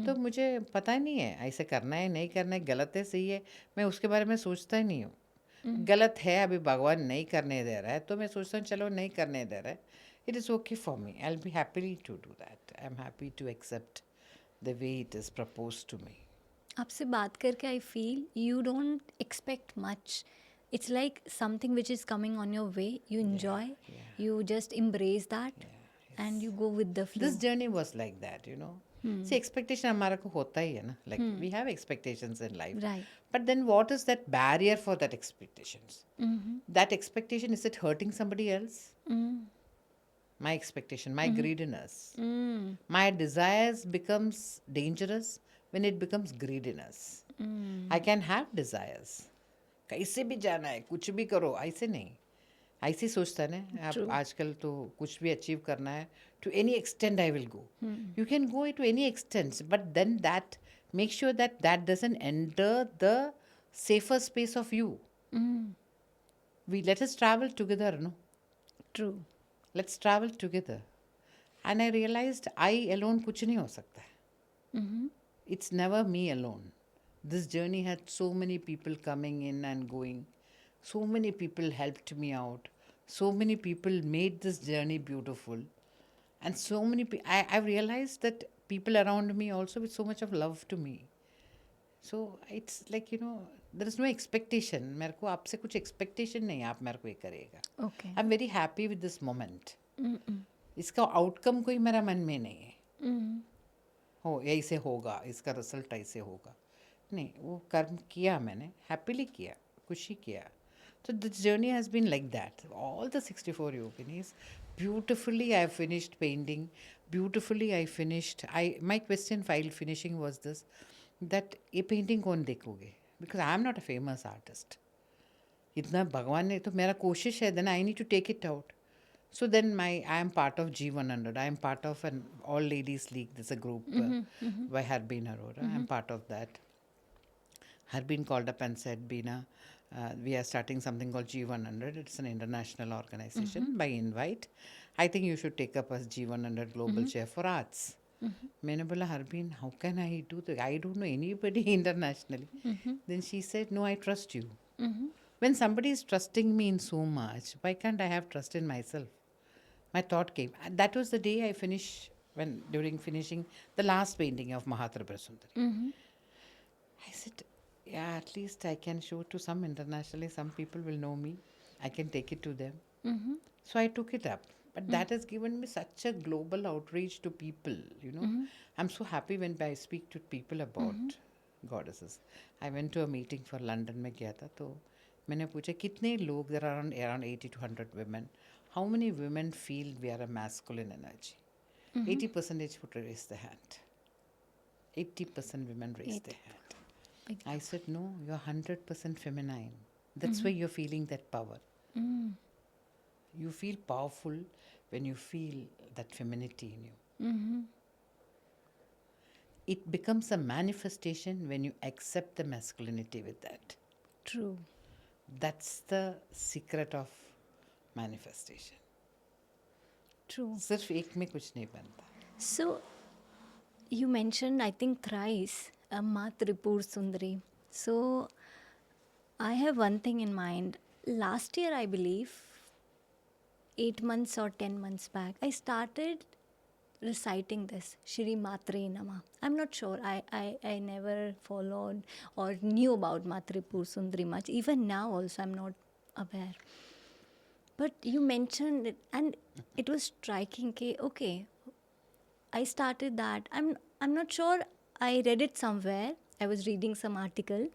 तो मुझे पता ही नहीं है ऐसे करना है नहीं करना है, गलत है सही है, मैं उसके बारे में सोचता ही नहीं हूँ. गलत है अभी भगवान नहीं करने दे रहा है, तो मैं सोचता हूँ चलो नहीं करने दे रहा है, it is okay for me. I will be happy to do that. I am happy to accept the way it is propose to me. आपसे बात करके I feel you don't expect much. It's like something which is coming on your way. You enjoy, you just embrace that, and you go with the flow. This journey was like that, you know. See, expectation हमारा को होता ही है ना. Like we have expectations in life. Right. But then what is that barrier for that expectations? That expectation, is it hurting somebody else? My expectation, my greediness. My desires becomes dangerous when it becomes greediness. I can have desires. कैसे भी जाना है, कुछ भी करो, ऐसे नहीं. ऐसे सोचता है ना आप आजकल, तो कुछ भी अचीव करना है, to any extent I will go. You can go to any extent, but then that make sure that that doesn't enter the safer space of you. We let us travel together, no. True. Let's travel together. And I realised I alone कुछ नहीं हो सकता है. It's never me alone. This journey had so many people coming in and going. So many people helped me out. So many people made this journey beautiful. And so many people, I've realized that people around me also with so much of love to me. So it's like, you know, there is no expectation. मेरे को आपसे कुछ expectation नहीं है आप मेरे को ये करेगा. Okay. I'm very happy with this moment. इसका outcome कोई मेरा मन में नहीं है. हो ऐसे होगा, इसका रिजल्ट ऐसे होगा, नहीं. वो कर्म किया मैंने, हैप्पीली किया, खुशी किया. तो this journey has been like that. All the 64 yoginis, beautifully I finished painting, beautifully I finished. My question while finishing was this, that ये पेंटिंग कौन देखोगे, because I am not a famous artist. इतना भगवान ने, तो मेरा कोशिश है, then I need to take it out. So then I am part of G100. I am part of an all ladies league. There's a group by Harbin Arora. I'm part of that. Harbin called up and said, Beena, we are starting something called G100. It's an international organization by invite. I think you should take up as G100 Global Chair for Arts. मैंने बोला Harbin, how can I do that? I don't know anybody internationally. Then she said, no, I trust you. When somebody is trusting me in so much, why can't I have trust in myself? My thought came. And that was the day I finished, when during finishing the last painting of Mahatripura Sundari. I said, yeah, at least I can show to some internationally, some people will know me. I can take it to them. So I took it up. But that has given me such a global outreach to people, you know. I'm so happy when I speak to people about goddesses. I went to a meeting for London में गया था तो मैंने पूछा कितने लोग, there are around 80 to 100 women. How many women feel we are a masculine energy? 80% would raise their hand. 80% women raise their hand. I said, no, you're 100% feminine. That's why you're feeling that power. You feel powerful when you feel that femininity in you. It becomes a manifestation when you accept the masculinity with that. True. That's the secret of manifestation. True. सिर्फ एक में कुछ नहीं बनता. So, you mentioned, I think, thrice Ma Tripur Sundari. So, I have one thing in mind. Last year, I believe, 8 months or 10 months back, I started reciting this, Shri Matre Nama. I'm not sure. I never followed or knew about Ma Tripur Sundari much. Even now also, I'm not aware. But you mentioned it, and it was striking. Okay, I started that. I'm not sure. I read it somewhere. I was reading some article,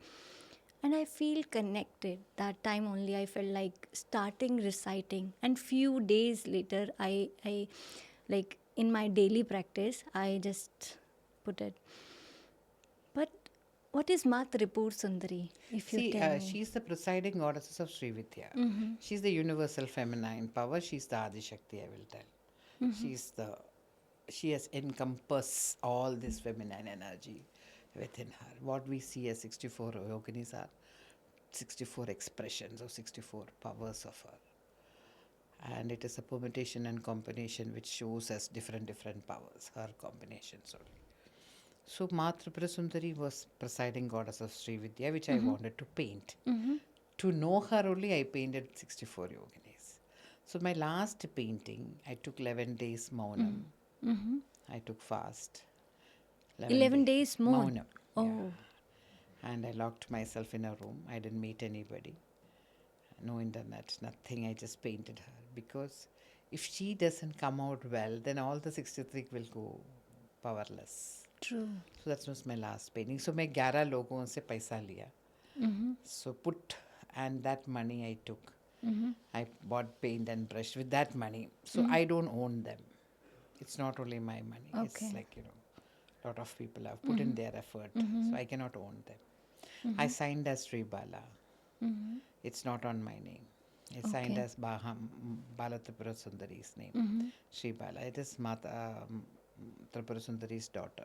and I feel connected. That time only I felt like starting reciting, and few days later, I like in my daily practice, I just put it. But what is Ma Tripur Sundari? If you See, tell me. she's the presiding goddess of Sri Vidya. She's the universal feminine power. She's the Adi Shakti, I will tell. She has encompassed all this feminine energy within her. What we see as 64 yoginis are 64 expressions or 64 powers of her. And it is a permutation and combination which shows us different powers, her combinations only. So Ma Tripura Sundari was presiding goddess of Sri Vidya, which I wanted to paint. To know her only, I painted 64 yoginis. So my last painting, I took 11 days Maunam. I took fast. 11 days more. Maunam. Oh. Yeah. And I locked myself in a room. I didn't meet anybody. No internet, nothing. I just painted her. Because if she doesn't come out well, then all the 63 will go powerless. True. So that was my last painting. So मैं 11 लोगों से पैसा लिया. So put, and that money I took. I bought paint and brush with that money. So I don't own them. It's not only my money. Okay. It's like, a lot of people have put in their effort. So I cannot own them. I signed as Sri Bala. It's not on my name. I signed as Bala Tripura Sundari's name. Sri Bala. It is Mata Tripura Sundari's daughter.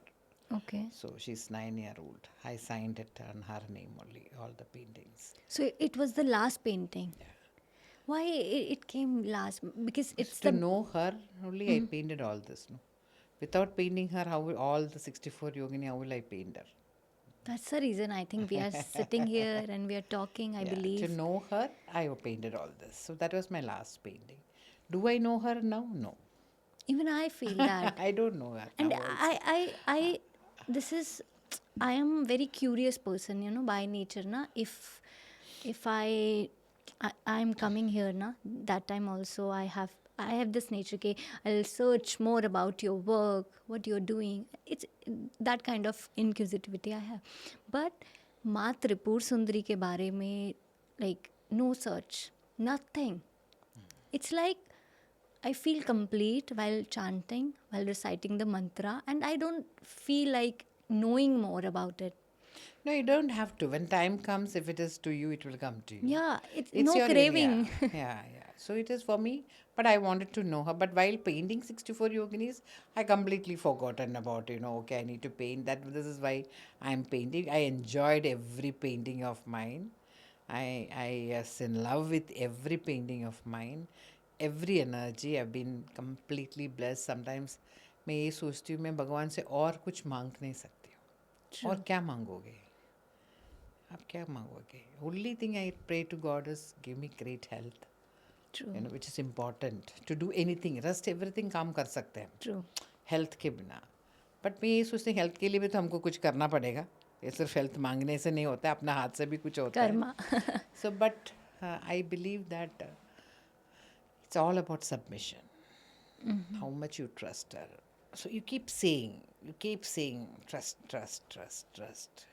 Okay. So she's 9-year-old. I signed it on her name only, all the paintings. So it was the last painting. Yeah. Why it came last? Because it's to know her only I painted all this. No? Without painting her, how will all the 64 yogini, how will I paint her? That's the reason I think we are sitting here and we are talking, I believe. To know her, I painted all this. So that was my last painting. Do I know her now? No. Even I feel that. I don't know her And now also. I am very curious person, by nature, na. If I'm coming here, na, that time also I have this nature, okay, I'll search more about your work, what you're doing. It's that kind of inquisitivity I have. But Ma Tripur Sundari ke baare mein, like, no search, nothing. It's like I feel complete while chanting, while reciting the mantra, and I don't feel like knowing more about it. No, you don't have to. When time comes, if it is to you, it will come to you. Yeah, it's It's no your craving. yeah. So it is for me, but I wanted to know her. But while painting 64 yoginis, I completely forgotten about, okay, I need to paint that. This is why I'm painting. I enjoyed every painting of mine. I was in love with every painting of mine. Every energy. I've been completely blessed. Sometimes मैं ये सोचती हूँ मैं भगवान से और कुछ मांग नहीं सकती हूँ. और क्या मांगोगे? आप क्या मांगोगे? Only thing I pray to God is give me great health. True. Which is important to do anything. Rest everything काम कर सकते हैं True. हेल्थ के बिना. बट मैं ये सोचती हूँ हेल्थ के लिए भी तो हमको कुछ करना पड़ेगा. ये सिर्फ हेल्थ मांगने से नहीं होता है, अपना हाथ से भी कुछ होता है. Karma. So, but I believe that it's all about submission. How much you trust her. So you keep saying, trust, trust, trust, trust.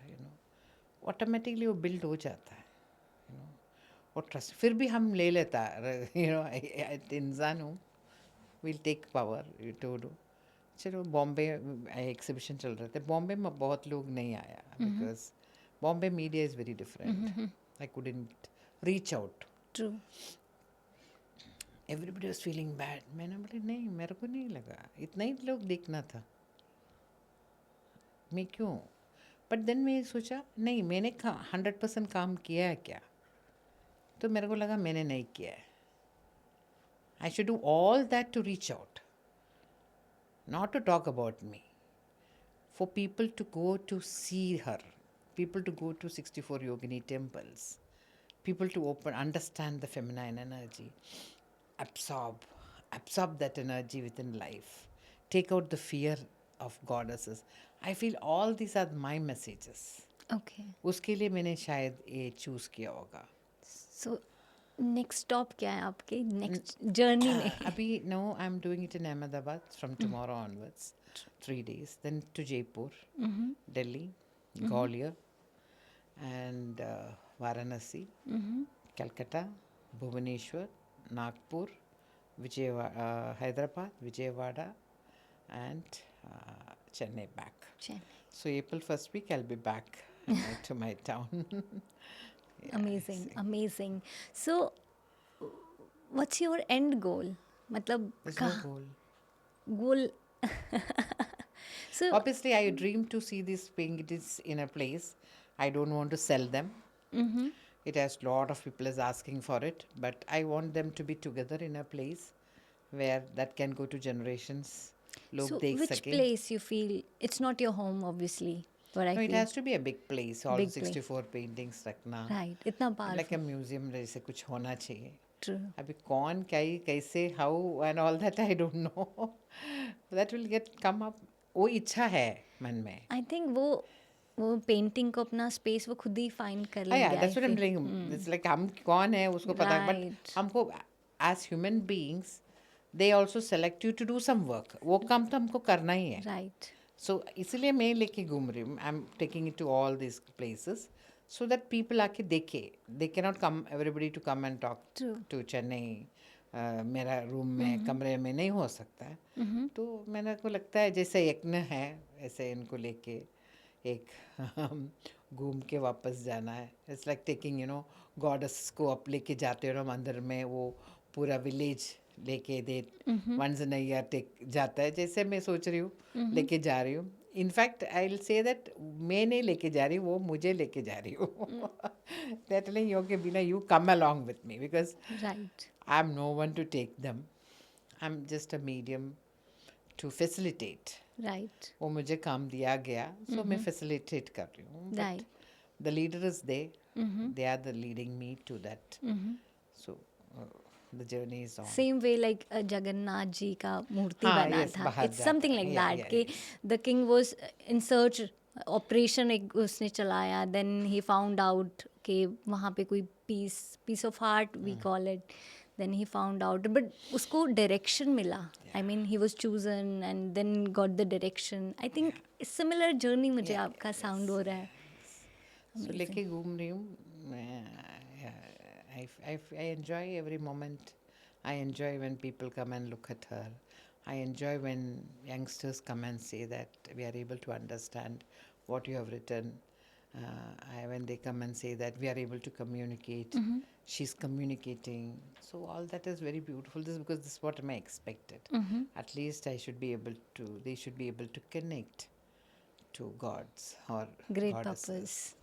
Automatically वो build हो जाता है. और ट्रस्ट फिर भी हम ले लेता है. इंसान हूँ. Will take power to do. चलो बॉम्बे एग्जीबिशन चल रहे थे. बॉम्बे में बहुत लोग नहीं आया because Bombay media is very different. I couldn't reach out. True. Everybody was feeling bad. मैंने बोले नहीं, मेरे को नहीं लगा इतना ही लोग देखना था. मैं क्यों? बट देन मैं सोचा नहीं, मैंने 100% काम किया है क्या? तो मेरे को लगा मैंने नहीं किया है. I should do all that to reach out, not to talk about me. For people to go to see her, people to go to 64 Yogini temples, people to understand the feminine energy, absorb that energy within life, take out the fear of goddesses. I feel all these are my messages. Okay. उसके लिए मैंने शायद ये choose किया होगा. So next stop क्या है आपके next journey में? Abhi, no, I'm doing it in Ahmedabad from tomorrow onwards. 3 days. Then to Jaipur, Delhi, Gwalior, and Varanasi, Calcutta, Bhubaneswar, Nagpur, Hyderabad, Vijayawada, and Chennai back. Chennai. So April 1st week, I'll be back to my town. Amazing, amazing. So, what's your end goal? मतलब There's no goal. goal. So, Obviously, I dream to see these paintings in a place. I don't want to sell them. It has lot of people is asking for it, but I want them to be together in a place where that can go to generations. लोग so देख which सकें. place you feel it's not your home, obviously, but I No, it feel has to be a big place. All Big place. 64 paintings रखना. right. इतना Like powerful. a museum जैसे कुछ होना चाहिए. True. अभी कौन क्या ही कैसे how and all that I don't know. That will come up. वो इच्छा है मन में. I think वो पेंटिंग को अपना स्पेस वो खुद ही फाइंड कर हाँ, yeah, लेंगे. that's what I'm telling you. It's like हम कौन है उसको पता है, Right. but हमको as human beings they also select you to do some work. वो काम तो हमको करना ही है. Right. So इसलिए मैं लेके घूम रही हूँ. I'm taking it to all these places so that people आके देखे. They cannot come everybody to come and talk True. to Chennai. मेरा रूम में कमरे में नहीं हो सकता है. तो मैंने को लगता है जैसे यज्ञ है ऐसे इनको लेके एक घूम के वापस जाना है. इट्स लाइक टेकिंग गॉडेस को आप लेके जाते हो ना मंदिर में, वो पूरा विलेज लेके they once in a year take जाता है. जैसे मैं सोच रही हूँ लेके जा रही हूँ. In fact I will say that मैं नहीं लेके जा रही हूँ, वो मुझे लेके जा रही हूँ. दैट टेलिंग यू के बिना you come along with me because Right. I am no one to take them. I am just a medium to facilitate. Right. वो मुझे काम दिया गया, सो मैं फैसिलिटेट कर रही हूँ. Right. The leader is they are the leading me to that. So the journey is on. Same way like Jagannath ji का मूर्ति हाँ, बना yes, था. बाहर It's जाता something है. like Yeah, that yeah, कि the king was in search. Operation एक उसने चलाया. Then he found out कि वहाँ पे कोई piece of art we call it. Then he found out, but उसको direction मिला. I mean he was chosen and then got the direction. I think similar journey मुझे आपका sound हो रहा है. सो लेके घूम रही हूँ. I enjoy every moment. I enjoy when people come and look at her. I enjoy when youngsters come and say that we are able to understand what you have written. When they come and say that we are able to communicate, she's communicating. So all that is very beautiful. This is because this is what I expected. At least I should be able to. They should be able to connect to gods or Great goddesses. purpose.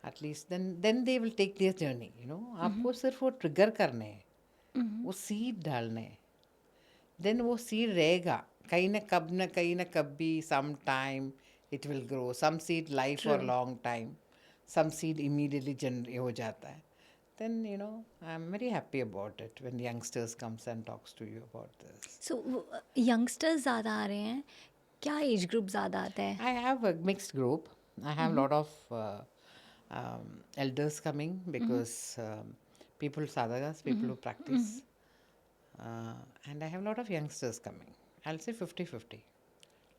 At least then they will take their journey. आपको सिर्फ वो trigger करने हैं, वो seed डालने हैं. Then वो seed रहेगा कहीं ना कभी some time it will grow. Some seed live for a long time. Some seed immediately हो जाता है. Then I'm very happy about it when youngsters comes and talks to you about this. So youngsters ज़्यादा आ रहे हैं, क्या age group ज़्यादा आता है? I have a mixed group. I have a lot of elders coming because people sadhakas, people who practice. And I have a lot of youngsters coming. I'll say 50-50.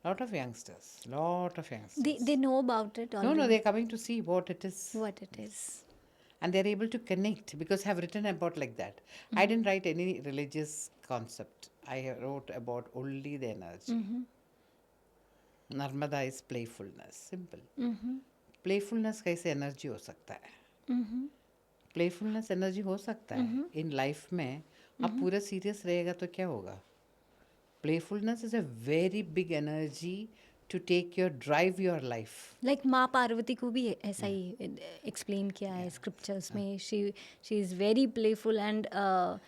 Lot of youngsters. They know about it already. No, they're coming to see what it is. What it is. And they're able to connect because I've written about like that. I didn't write any religious concept. I wrote about only the energy. Narmada is playfulness. Simple. Playfulness कैसे energy हो सकता है? Playfulness energy हो सकता है in life में. आप पूरा सीरियस रहेगा तो क्या होगा? Playfulness is a very big energy to take drive your life. Like माँ पार्वती को भी ऐसा ही एक्सप्लेन किया है स्क्रिप्चर्स में. she is very playful and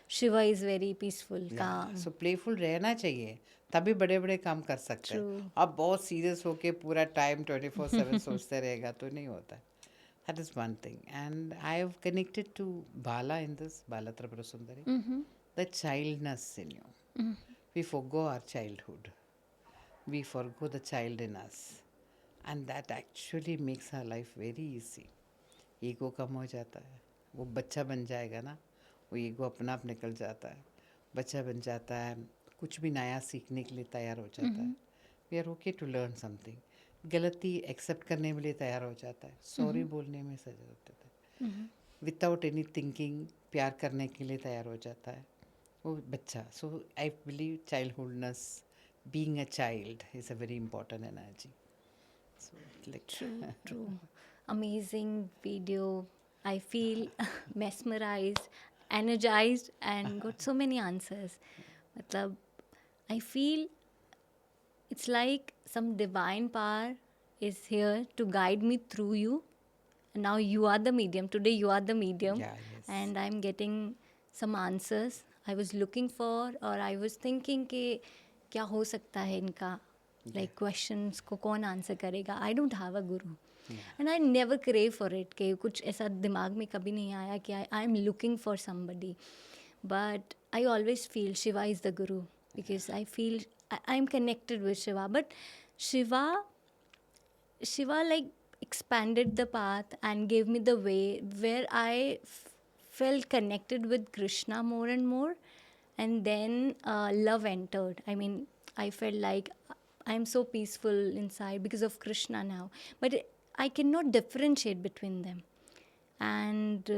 Shiva is very peaceful, calm. So playful रहना चाहिए तभी बड़े बड़े काम कर सकते हैं. अब बहुत सीरियस होके पूरा टाइम 24/7 सोचते रहेगा तो नहीं होता. That is one thing. And I have connected to Bala in this, Bala Tripura Sundari. The childness in you. We forgo our childhood. We forgo the child in us. And that actually makes our life very easy. Ego कम हो जाता है. वो बच्चा बन जाएगा ना, वो ईगो अपना आप निकल जाता है. बच्चा बन जाता है, कुछ भी नया सीखने के लिए तैयार हो जाता है. We are okay to learn something. गलती एक्सेप्ट करने के लिए तैयार हो जाता है. सॉरी बोलने में सजा होते थे. विदाउट एनी थिंकिंग प्यार करने के लिए तैयार हो जाता है वो बच्चा. So I believe childhoodness, being a child is a very important energy. So like True. Amazing video. I feel mesmerized, energized and got so many answers. मतलब I feel it's like some divine power is here to guide me through you. And now you are the medium. Today you are the medium. Yeah, yes. And I'm getting some answers I was looking for, or I was thinking कि क्या हो सकता है इनका, like questions को कौन answer करेगा. I don't have a guru and I never crave for it कि कुछ ऐसा दिमाग में कभी नहीं आया कि I am looking for somebody. But I always feel Shiva is the guru because I feel I am connected with Shiva. But Shiva like expanded the path and gave me the way where I felt connected with Krishna more and more. And then love entered. I mean, I felt like I'm so peaceful inside because of Krishna now. But I cannot differentiate between them. And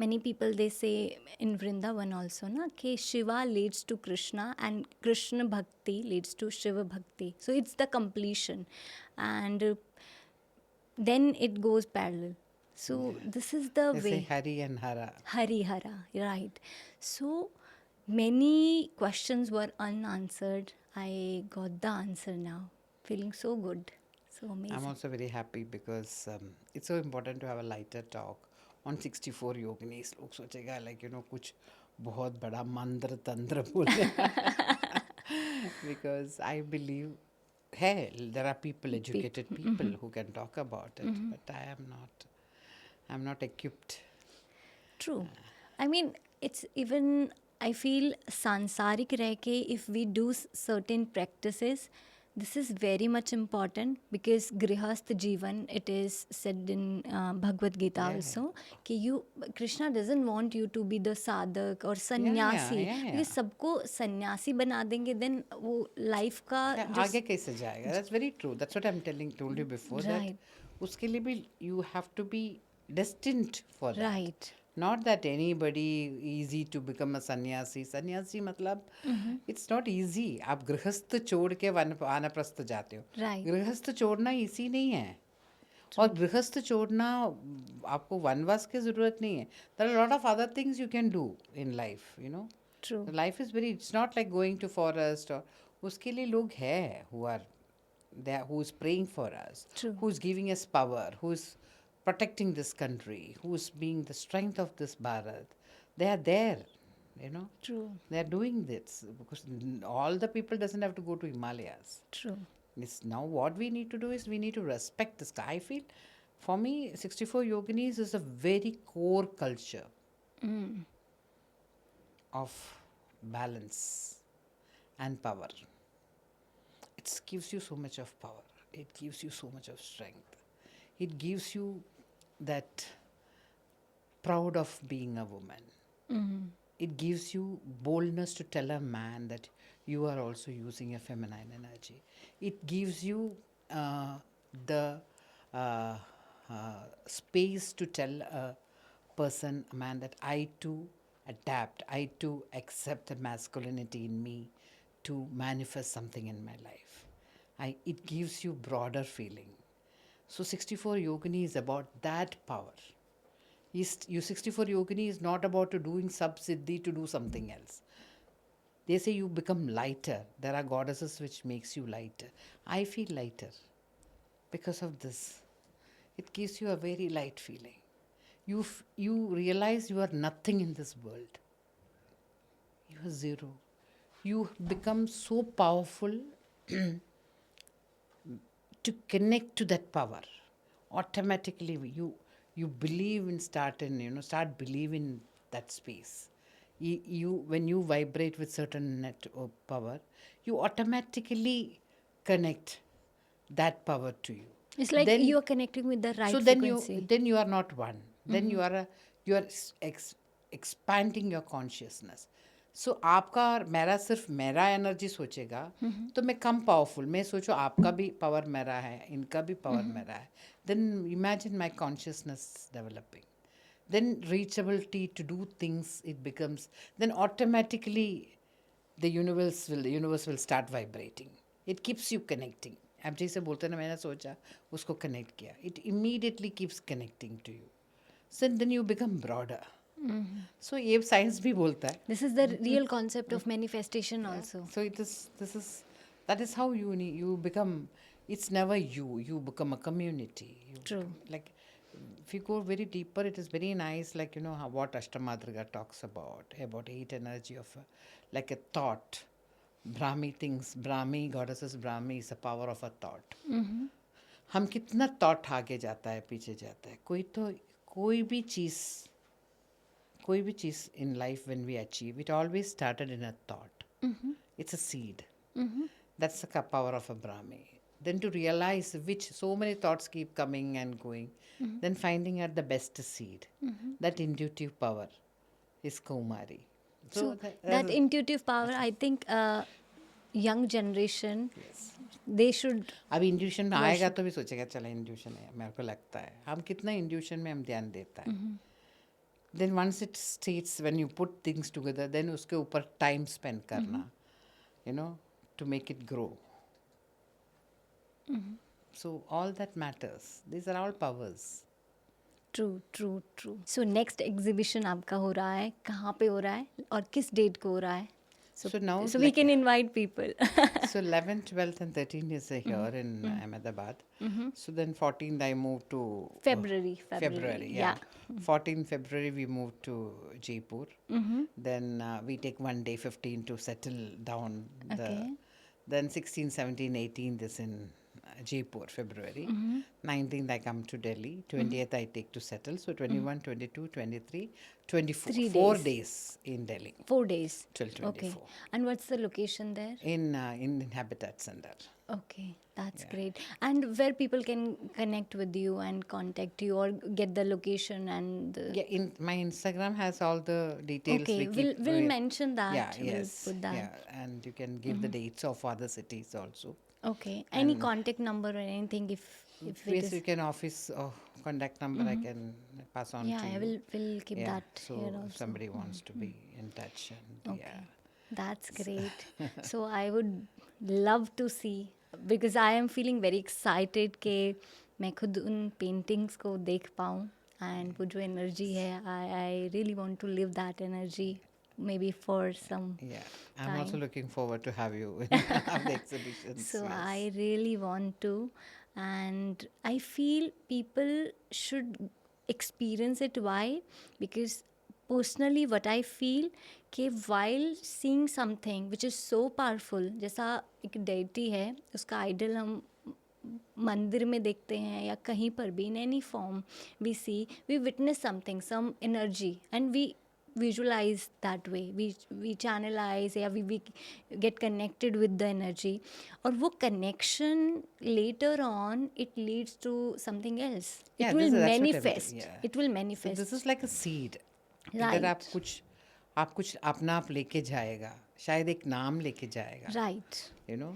many people, they say in Vrindavan also, na, कि Shiva leads to Krishna and Krishna Bhakti leads to Shiva Bhakti. So it's the completion. And then it goes parallel. So this is the they way. say Hari and Hara. Hari Hara, right. So many questions were unanswered. I got the answer now. Feeling so good. So amazing. I'm also very happy because it's so important to have a lighter talk on 64 yoginis. लोग सोचेगा like कुछ बहुत बड़ा मंत्र तंत्र बोले. Because I believe there are people, educated people who can talk about it, but I'm not equipped. True. I mean, it's even, I feel sansarik reh ke, if we do certain practices, this is very much important because grihast jivan, it is said in Bhagavad Gita also, कि Krishna doesn't want you to be the sadhak or sannyasi. Because सबको सन्यासी बना देंगे, then वो life का आगे कैसे जाएगा? That's very true. That's what I'm told you before. Right. That उसके लिए भी you have to be destined for that. Right. Not that anybody easy to become a sannyasi. Sannyasi मतलब it's not easy. आप गृहस्थ छोड़ के वानप्रस्थ जाते हो. Right. गृहस्थ छोड़ना easy नहीं है. और गृहस्थ छोड़ना आपको वनवास की ज़रूरत नहीं है. There are a lot of other things you can do in life, you know. True. The life is very, it's not like going to forest or, उसके लिए लोग हैं who are there, who is praying for us, True. who is giving us power, who is protecting this country, who is being the strength of this Bharat. They are there, you know. True. They are doing this because all the people doesn't have to go to Himalayas. True. It's now what we need to do is we need to respect this. I feel, for me, 64 Yoginis is a very core culture of balance and power. It gives you so much of power. It gives you so much of strength. It gives you that proud of being a woman. It gives you boldness to tell a man that you are also using a feminine energy. It gives you the space to tell a person, a man, that I too adapt, I too accept the masculinity in me to manifest something in my life. It gives you broader feeling. So 64 Yogini is about that power. You 64 Yogini is not about to doing sub-siddhi to do something else. They say you become lighter. There are goddesses which makes you lighter. I feel lighter because of this. It gives you a very light feeling. You realize you are nothing in this world. You are zero. You become so powerful to connect to that power. Automatically you believe in start believing that space. You when you vibrate with certain net or power, you automatically connect that power to you. It's like Then- you are connecting with the right so frequency. then you are not one. Then you are expanding your consciousness. So आपका और मेरा सिर्फ मेरा energy सोचेगा तो मैं कम powerful. मैं सोचो आपका भी पावर मेरा है, इनका भी पावर मेरा है. Then imagine my consciousness developing. Then reachability to do things, it becomes, then automatically the universe will start vibrating. It keeps you connecting. आप जैसे बोलते ना, मैंने सोचा उसको कनेक्ट किया, it immediately keeps connecting to you. So then you become broader. So ये science भी बोलता है. This is the real concept of manifestation also. So that is how you become. It's never you become a community. True. Like if you go very deeper, it is very nice, like what Ashtamadriga talks about 8 energy of like a thought. Brahmi goddesses, Brahmi is the power of a thought. हम कितना thought आगे जाता है, पीछे जाता है. कोई भी चीज़ in life, when we achieve, it always started in a thought. It's a seed. That's the power of a Brahmi. Then to realize which so many thoughts keep coming and going, then finding out the best seed. That intuitive power is Kaumari. So that intuitive power, I think young generation, they should. अब intuition में आएगा तो भी सोचेगा चला intuition है, मेरे को लगता है. हम कितना इंट्यूशन में हम ध्यान देता है. Then once it states, when you put things together, then उसके ऊपर time spend करना, to make it grow. So all that matters. These are all powers. True. So next exhibition आपका हो रहा है, कहाँ पे हो रहा है और किस डेट को हो रहा है? So now So we can invite people. So 11th, 12th and 13th is here in Ahmedabad. So then 14th I moved to February, yeah. 14th February we moved to Jaipur. Then we take one day 15 to settle down. Okay. Then 16, 17, 18th is in Jaipur, February. 19th I come to Delhi. 20th I take to settle. So 21, 22, 23, 24. 3 4 days. days in Delhi. 4 days. Till 24. Okay. And what's the location there? In Habitat Center. Okay, that's great. And where people can connect with you and contact you or get the location and the... Yeah, my Instagram has all the details. Okay, we'll mention that. Yeah, yes. We'll put that. Yeah, and you can give the dates of other cities also. Okay. Any contact number or anything if it Yes, is... you can office contact number I can pass on Yeah, to I you. will keep Yeah, that so here if also. somebody wants to be in touch, and Okay. yeah. That's great. So I would love to see, because I am feeling very excited ke मैं खुद उन paintings को देख पाऊँ and वो जो energy है I really want to live that energy maybe for some Yeah, I'm time. also looking forward to have you in one of the exhibitions. So Yes. I really want to, and I feel people should experience it. Why? Because personally, what I feel कि while seeing something which is so powerful, जैसा एक deity है, उसका idol हम मंदिर में देखते हैं या कहीं पर भी, in any form we see, we witness something, some energy, and we visualize that way, we channelize या we get connected with the energy, और वो connection later on it leads to something else. Yeah, It will that's what I'm manifest. yeah. It will So manifest. this is like a seed. Right. इधर आप कुछ अपना आप लेके जाएगा, शायद एक नाम लेके जाएगा. Right. You know,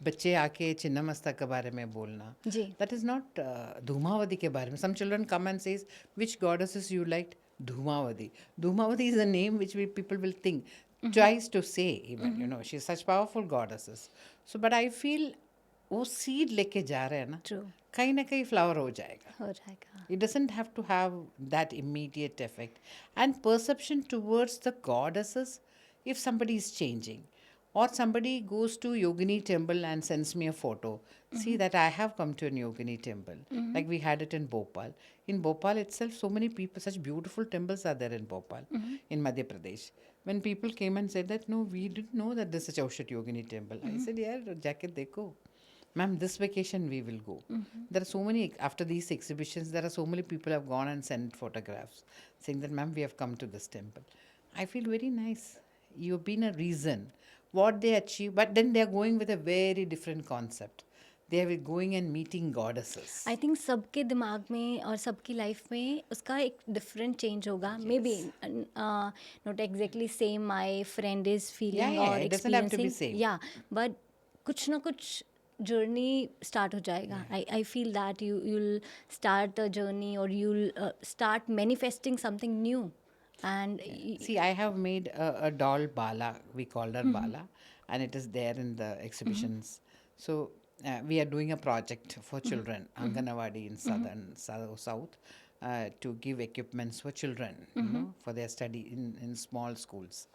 बच्चे आके चिन्नमस्ता के बारे में बोलना. जी. That is not धूमावती के बारे में. Some children come and says, which goddesses you liked? Dhumavati. Dhumavati is a name which people will think twice to say even. You know, she's such powerful goddesses. So, but I feel वो seed लेके जा रहे हैं ना, True. कहीं ना कहीं flower हो जाएगा. हो जाएगा. It doesn't have to have that immediate effect. And perception towards the goddesses, if somebody is changing, or somebody goes to Yogini temple and sends me a photo, see that I have come to a Yogini temple. Like we had it in Bhopal. In Bhopal itself, so many people, such beautiful temples are there in Bhopal, in Madhya Pradesh. When people came and said that, no, we didn't know that this is Chaushat Yogini temple. I said, yeah, jacket dekho. Ma'am, this vacation we will go. There are so many, after these exhibitions, there are so many people have gone and sent photographs saying that, ma'am, we have come to this temple. I feel very nice. You've been a reason. What they achieve, but then they are going with a very different concept. They are going and meeting goddesses. I think सबके दिमाग में और सबकी life में उसका एक different change होगा. May be not exactly same my friend is feeling Yeah, और it doesn't have to be experiencing, same. या बट कुछ ना कुछ जर्नी स्टार्ट हो जाएगा. आई feel that you'll start a journey, or you'll start manifesting something new. And See, I have made a doll Bala. We called her Bala, and it is there in the exhibitions. So we are doing a project for children, Anganawadi in south, to give equipments for children, you know, for their study in small schools.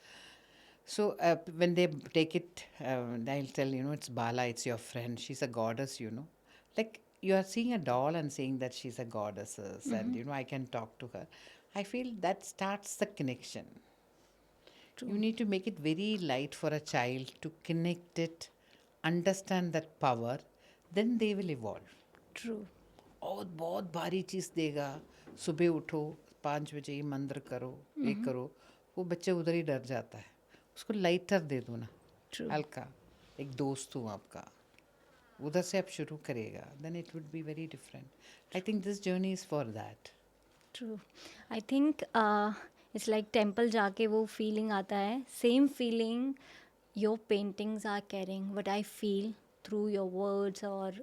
So when they take it, they'll tell, you know, it's Bala, it's your friend. She's a goddess, you know. Like you are seeing a doll and saying that she's a goddess, and you know, I can talk to her. I feel that starts the connection. You need to make it very light for a child to connect it, understand that power, then they will evolve. True. और बहुत भारी चीज़ देगा, सुबह उठो 5 बजे ये मंत्र करो, ये करो, वो बच्चे उधर ही डर जाता है. उसको लाइटर दे दो ना, True. हल्का, एक दोस्त हूँ आपका, उधर से आप शुरू करेगा, then it would be very different. I think this journey is for that. True. I think it's like temple जाके वो फीलिंग आता है, same feeling your paintings are carrying, what I feel through your words और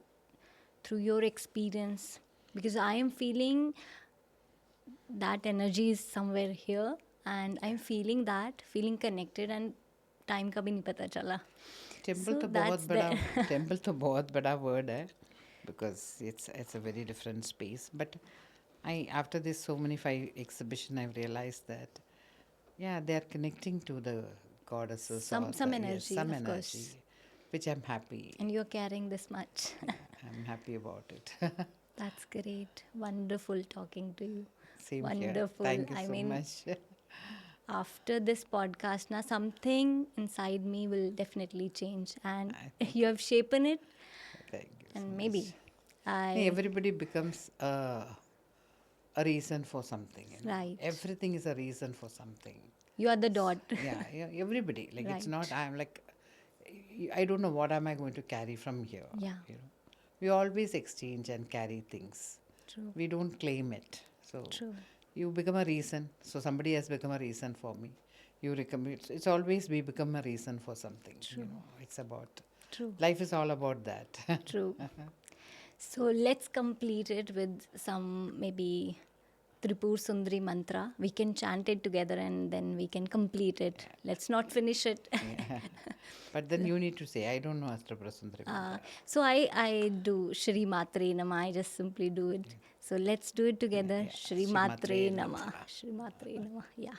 through your experience, because I am feeling that energy is somewhere here, and I am feeling that, feeling connected, and time का भी नहीं पता चला. Temple So तो बहुत that's बड़ा temple तो बहुत बड़ा वर्ड है, because it's a very different space. But after this so many 5 exhibition, I've realized that they are connecting to the goddesses, Some- or some the- energy, some of energy, course. which I'm happy. And you're carrying this much. I'm happy about it. That's great. Wonderful talking to you. Same Wonderful. here. Thank you I so mean, much. after this podcast, na, something inside me will definitely change, and I you have shapen it, Thank you. so and maybe much. I. Everybody becomes a reason for something. You know? Right. Everything is a reason for something. You are the dot. Yeah, everybody. Like it's Right. not. I'm like, I don't know what am I going to carry from here. Yeah. You know, we always exchange and carry things. True. We don't claim it. So True. you become a reason. So somebody has become a reason for me. You recommend. It's always we become a reason for something. You know, it's about True. life is all about that. True. So let's complete it with some maybe Tripur Sundari mantra. We can chant it together and then we can complete it. Let's not finish it. Yeah. But then you need to say, I don't know Astra Sundari. So I do Shri Matre Nama. I just simply do it. So let's do it together. Yeah, Shri Shri Matre Matre Nama. Namaha. Shri Matre Nama. Yeah.